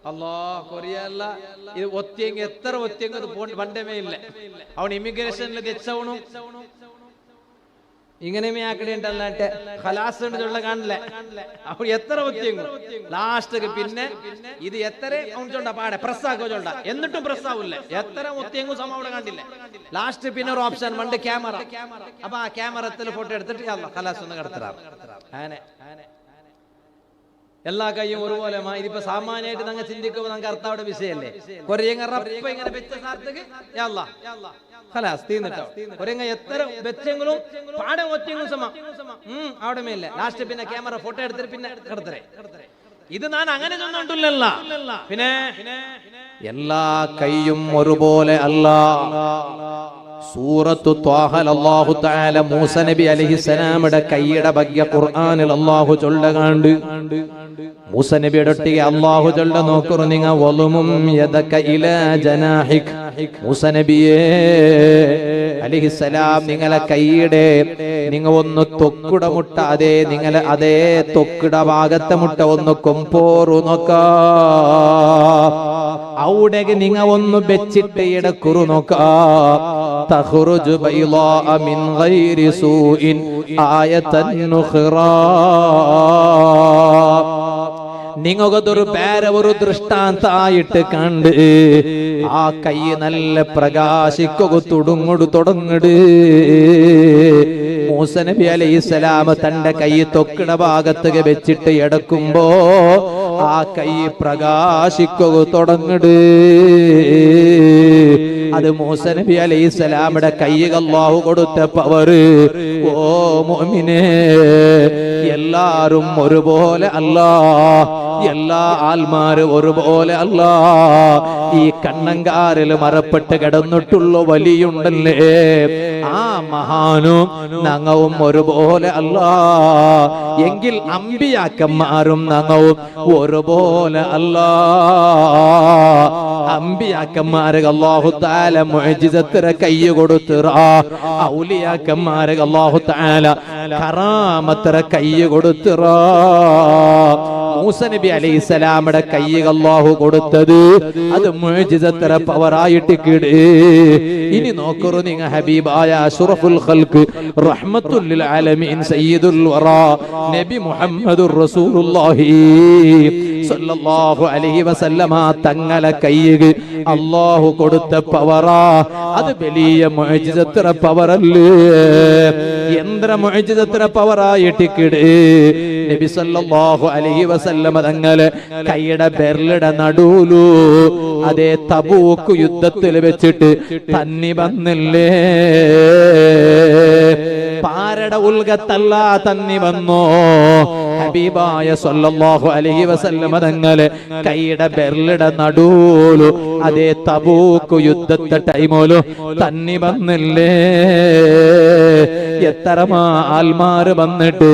അല്ലാ കൊറിയല്ല ഇത് ഒത്തിയെങ്കിൽ എത്ര ഒത്തിയെങ്കിൽ അത് പണ്ടമേ ഇല്ല. അവൻ ഇമിഗ്രേഷനിൽ തെച്ചവണു ഇങ്ങനെ ആക്കടേണ്ടല്ലാട്ടെ ഖലാസ് ചൊല്ല കാണില്ലേ. അപ്പോൾ എത്ര ഒത്തിയെങ്കും ലാസ്റ്റ് പിന്നെ ഇത് എത്ര ചൊണ്ട പാടെ പ്രസ്സാക്കോ ചൊണ്ട എന്നിട്ടും പ്രസ്സാവില്ല. എത്ര ഒത്തിയെങ്കും സമയം അവിടെ കണ്ടില്ല. ലാസ്റ്റ് പിന്നെ ഒരു ഓപ്ഷൻ പണ്ട് ക്യാമറ. അപ്പൊ ആ ക്യാമറത്തിൽ ഫോട്ടോ എടുത്തിട്ട് ഖലാസ് ഒന്ന് കിടത്തരാം. അങ്ങനെ എല്ലാ കൈയും ഒരുപോലെ. ഇതിപ്പോ സാമാന്യമായിട്ട് ഞങ്ങൾ ചിന്തിക്കുമ്പോൾ നമുക്ക് അർത്ഥയുടെ വിഷയല്ലേ. കൊറിയങ്ങറപ്പ ഇങ്ങനെ വെച്ച സാർത്തക്ക് ഖലാസ് തീർന്നിട്ടോ. കൊറിയങ്ങ എത്ര വെച്ചെങ്കിലും പാടം ഒറ്റെങ്കിലും സമ അവിടെ മേലെ ലാസ്റ്റ് പിന്നെ ക്യാമറ ഫോട്ടോ എടുത്തിട്ട് പിന്നെ കിടത്തരേ. ഇത് ഞാൻ അങ്ങനെ ചെന്നുണ്ടല്ലോ. പിന്നെ എല്ലാ കൈയും ഒരുപോലെ അല്ല. സൂറത്തു ത്വാഹയിൽ അല്ലാഹു തആല മൂസ നബി അലൈഹിസ്സലാമിന്റെ കൈയുടെ ഭാഗ്യ ഖുർആനിൽ അല്ലാഹു ചൊല്ലകാണ്ട്. മൂസ നബിയുടെ ഒട്ടിಗೆ അല്ലാഹു ചൊല്ല നോക്കറു നിങ്ങ വലുമും യദക ഇലാ ജനാഹിക്. മൂസ നബിയേ അലൈഹിസ്സലാം നിങ്ങളെ കൈയുടെ നിങ്ങൾ ഒന്ന് തൊക്കുട മുട്ട നിങ്ങളെ അതേ തൊക്കുട ഭാഗത്തെ മുട്ട ഒന്ന് കൊമ്പോറു നോക്ക. അവിടെ നിങ്ങ ഒന്ന് വെച്ചിട്ട് ഇടക്കുറു നോക്ക. തഖ്റുജു ബൈളാഅ മിൻ ഗൈരി സൂഇൻ ആയതൻ നുഖ്റാ. നിങ്ങൾക്കതൊരു വേറെ ഒരു ദൃഷ്ടാന്തായിട്ട് കണ്ട് ആ കൈ നല്ല പ്രകാശിക്കുക തുടങ്ങട്. മൂസ നബി അലൈഹിസ്സലാം തന്റെ കൈ തൊക്കിട ഭാഗത്തേക്ക് വെച്ചിട്ട് എടുക്കുമ്പോ ആ കൈ പ്രകാശിക്കുക തുടങ്ങട്. അത് മൂസ നബി അലൈഹിസ്സലാമിന്റെ കൈയ്ക്ക് അല്ലാഹു കൊടുത്ത പവർ. ഓ മുഅ്മിനേ, എല്ലാരും ഒരുപോലെ അല്ല, എല്ലാ ആൽമാരും ഒരുപോലെ അല്ല. ഈ കണ്ണങ്കാരിൽ മറപ്പെട്ട് കിടന്നിട്ടുള്ള വലിയുണ്ടല്ലേ, ആ മഹാനും ഞങ്ങളും ഒരുപോലെ അല്ല. എങ്കിൽ അമ്പിയാക്കന്മാരും ഞങ്ങളും ഒരുപോലെ അല്ല. അമ്പിയാക്കന്മാരെ അല്ലാഹു തആല മുഅ്ജിസത്തിനെ കൈ കൊടുത്തിറ. ഔലിയാക്കന്മാരെ അല്ലാഹു തആല കറാമത്തിനെ കൈ കൊടുത്തിറ. മൂസ നബി അലൈഹിസ്സലാമിന്റെ കൈ അല്ലാഹു കൊടുത്തത് അത് മുഅ്ജിസത്തിനെ പവറായിട്ട് കിട്. ഇനി നോക്കറു നിങ്ങ ഹബീബായ അഷ്റഫുൽ ഖൽഖ് റഹ്മത്തുൽ ലിൽ ആലമീൻ സയ്യിദുൽ വറാ നബി മുഹമ്മദുർ റസൂലുള്ളാഹി സല്ലല്ലാഹു അലൈഹി വസല്ലമ തങ്ങളെ കൈയ്ക്ക് അല്ലാഹു കൊടുത്ത പവറാ. അത് വലിയ മുഅ്ജിസത്തിനെ പവറല്ലേ, യന്ത്ര മുഅ്ജിസത്തിനെ പവറായിട്ട് കിട്. നബി സല്ലല്ലാഹു അലൈഹി വസല്ലമ തങ്ങളെ കൈയുടെ ബെർലിടെ നടൂലു അതേ തബൂക്ക് യുദ്ധത്തിൽ വെച്ചിട്ട് തന്നി വന്നില്ലേ. പാരട ഉൽഗത്തല്ല തന്നി വന്നോ. ഹബീബായ സല്ലല്ലാഹു അലൈഹി വസല്ലമ തങ്ങളെ കൈയുടെ ബെർലിടെ നടൂലു അതേ തബൂക്ക് യുദ്ധത്തെ ടൈമോലു തന്നി വന്നില്ലേ. എത്രമാ ആൽമാര് വന്നിട്ട്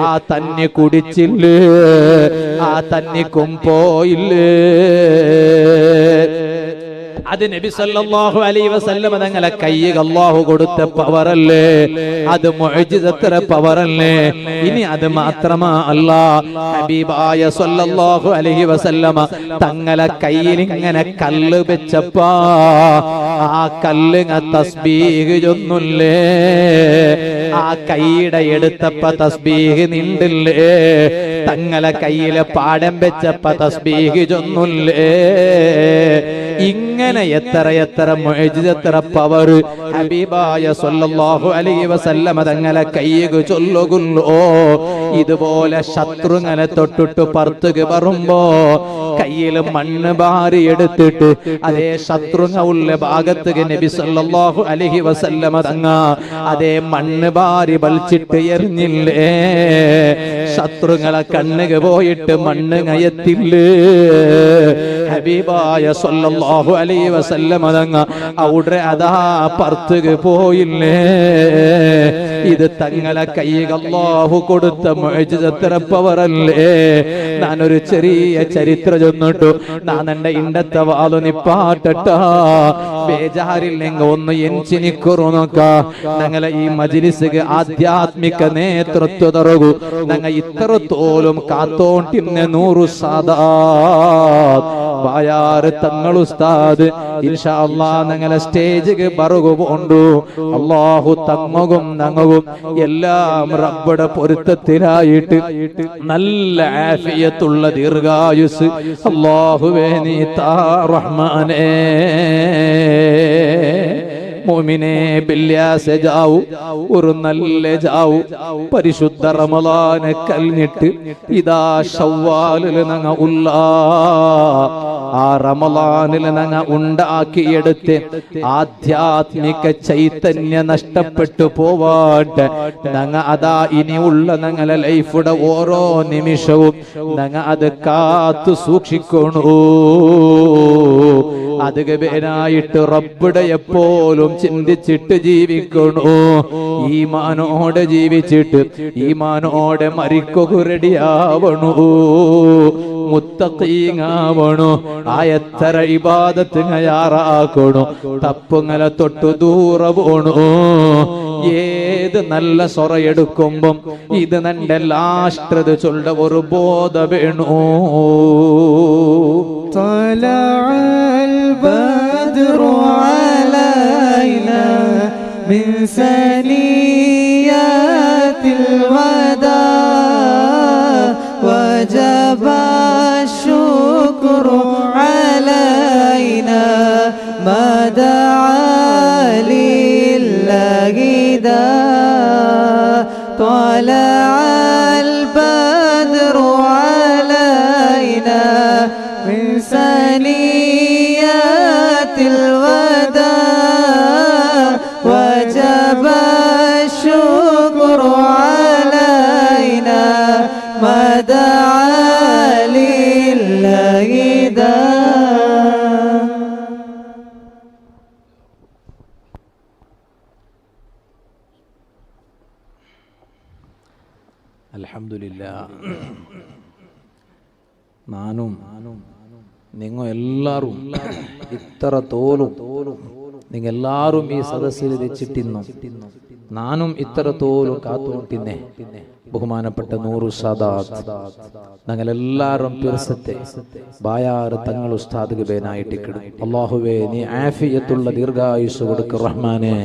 ആ തന്നി കുടിച്ചില്ലേ, ആ തന്നിക്കും പോയില്ലേ. അത് നബി സല്ലല്ലാഹു അലൈഹി വസല്ലം തങ്ങളെ കൈയ്ക്ക് അല്ലാഹു കൊടുത്ത പവറല്ലേ, അത് മുഅ്ജിസത്തിലെ പവറല്ലേ. ഇനി അത് മാത്രമാ അല്ല, ഹബീബായ സല്ലല്ലാഹു അലൈഹി വസല്ലമ തങ്ങളെ കയ്യിൽ ഇങ്ങനെ കല്ല് വെച്ചപ്പാ ആ കല്ല് തസ്ബീഹ് ചൊന്നുല്ലേ. ആ കൈയുടെ എടുത്തപ്പ തസ്ബീഹ് നിണ്ടില്ലേ. തങ്ങളെ കയ്യിലെ പാടം വെച്ചപ്പ തസ്ബീഹ് ചൊന്നുല്ലേ. ഇങ്ങനെ എത്ര മുഅ്ജിസത്ര പവർ ഹബീബായ സല്ലല്ലാഹു അലൈഹി വസല്ലമ തങ്ങളെ കൈയ്ക്ക് ചൊല്ലുകുല്ലോ. ഇതുപോലെ ശത്രുങ്ങനെ തൊട്ടിട്ട് പുറത്തേക്ക് വരുമ്പോ കയ്യിൽ മണ്ണ് ഭാരി എടുത്തിട്ട് അതേ ശത്രുങ്ങ ഉള്ള ഭാഗത്തേക്ക് നബി സല്ലല്ലാഹു അലൈഹി വസല്ലമ തങ്ങ അതേ മണ്ണ് ഭാരി വലിച്ചിട്ട് എറിഞ്ഞില്ലേ. ശത്രുങ്ങളെ കണ്ണുക പോയിട്ട് മണ്ണ് കയത്തില്ലേ. ഹബീബായ സല്ലല്ലാഹു അലൈഹി വസല്ലമ തങ്ങ അവിടെ അതാ പുറത്തേക്ക് പോയില്ലേ. ഇത് തങ്ങളെ കൈകൾ അല്ലാഹു കൊടുത്ത മുഅ്ജിസത്തര പവറല്ലേ. ഞാനൊരു ചെറിയ ചരിത്രം ചൊന്നിട്ടു ഞാൻ എന്റെ ഇണ്ടത്തെ വാലു നിപ്പാട്ട ബേജാറില്ലെങ്കിൽ ഒന്ന് എൻചിനിക്കുറു നോക്ക. ഞങ്ങളെ ഈ മജ്ലിസിಗೆ ആധ്യാത്മിക നേതൃത്വ തറകു ഞങ്ങ ഇത്രത്തോലും കാത്തോണ്ടിന്നെ 100 സാദാത്ത് ബായാർ തങ്ങൾ ഉസ്താദ് ഇൻഷാ അല്ലാഹ് ഞങ്ങളെ സ്റ്റേജിಗೆ ബറുകൊണ്ടു. അല്ലാഹു തങ്ങും ഞങ്ങും എല്ലാം റബ്ബുടെ പൊരുത്തത്തിലായിട്ട് നല്ല ആഫിയത്തുള്ള ദീർഘായുസ് അല്ലാഹുവേ നീ താ റഹ്മാനേ. മോമിനെ ബില്യാസെ ജാവു ഒരു നല്ല ജാവു പരിശുദ്ധ റമളാനെ കഴിഞ്ഞിട്ട് ഇതാ ശവ്വാലിൽ ഞങ്ങ ഉള്ള ആ റമളാനിൽ ഞങ്ങ ഉണ്ടാക്കിയെടുത്ത് ആധ്യാത്മിക ചൈതന്യ നഷ്ടപ്പെട്ടു പോവാട്ട് ഞങ്ങ അതാ ഇനിയുള്ള ഞങ്ങളെ ലൈഫുടെ ഓരോ നിമിഷവും ഞങ്ങ അത് കാത്തു സൂക്ഷിക്കണു. അത് ഗബനായിട്ട് റബ്ബുടെ എപ്പോഴും ചിന്തിച്ചിട്ട് ജീവിക്കണു. ഈമാനോടെ ജീവിച്ചിട്ട് ഈമാനോടെ മരിക്കുക റെഡിയാവണു. മുത്തഖീങ്ങാവണു. ആയത്തര ഇബാദത്ത് തയ്യാറാക്കണു. തപ്പുങ്ങളെ തൊട്ടു ദൂര പോണു. ഏത് നല്ല സൊറയെടുക്കുമ്പം ഇത് നന്റെ ലാഷ്ട്രത് ചൊല്ല ഒരു ബോധ വേണു. البدر علينا من ثنيات الوداع وجب الشكر علينا ما دعا لله داع طلع البدر علينا من ثنيات الوداع وجب الشكر علينا ما دعا لله داع. അൽഹംദുലില്ലാഹ്. നാനും നിങ്ങൾ എല്ലാരും ഇത്ര തോലും നിങ്ങൾ എല്ലാരും ഈ സദസ്സിൽ വെച്ചിട്ടിന്നു. നാനും ഇത്ര തോലും കാത്തുകൊണ്ടിന്നെ. ബഹുമാനപ്പെട്ട 100 സാദാത്ത് ഞങ്ങളെല്ലാരും പിർസത്തെ ബായാർ തങ്ങൾ ഉസ്താദ് ഗബേനായിട്ടിക്കിടും. അല്ലാഹുവേ നീ ആഫിയത്തുള്ള ദീർഘായുസ് കൊടുക്ക് റഹ്മാനെ.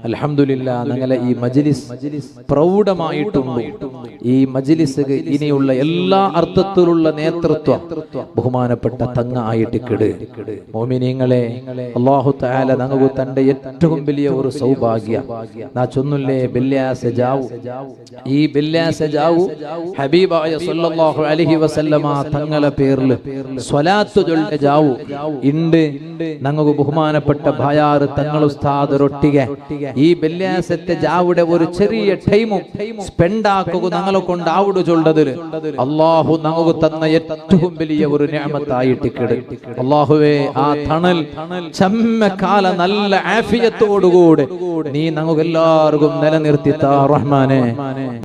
അൽഹംദുലില്ലാ. ഞങ്ങളെ ഈ മജ്ലിസ് പ്രൗഢമായിട്ടുണ്ട്. ഈ മജ്ലിസ് ഇനിയുള്ള എല്ലാ അർത്ഥത്തിലുള്ള നേതൃത്വം ബഹുമാനപ്പെട്ട തങ്ങ ആയിട്ടിക്കിട്. മോമിനീങ്ങളെ അല്ലാഹു തആല ഞങ്ങൾക്ക് തന്റെ ഏറ്റവും വലിയ ഒരു സൗഭാഗ്യ നാ ചൊന്നുല്ലേ ബില്യാസ ജാവു. ഈ ബില്യാസ ജാവു ഹബീബായ സല്ലല്ലാഹു അലൈഹി വസല്ലമ തങ്ങളെ പേരിൽ സ്വലാത്ത് ചൊല്ല ജാവു ഇണ്ട്. ഞങ്ങൾക്ക് ബഹുമാനപ്പെട്ട ബായാർ തങ്ങൾ ഉസ്താദ് റൊട്ടിಗೆ ഈ ബില്യാസത്തെ ജാവുടെ ഒരു ചെറിയ ടൈമും സ്പെൻഡ് ആക്കുക ഞങ്ങളെ കൊണ്ട് ആവുടു ചൊല്ലതിൽ അല്ലാഹു ഞങ്ങൾക്ക് തന്ന ഏറ്റവും വലിയ ഒരു നിഅമത്തായിട്ടിക്കിട്. അല്ലാഹുവേ ആ തണൽ ചമ്മക്കാല നല്ല ആഫിയത്തോടുകൂടെ നീ ഞങ്ങൾക്ക് എല്ലാവർക്കും നിലനിർത്തി താ റഹ്മാനെ.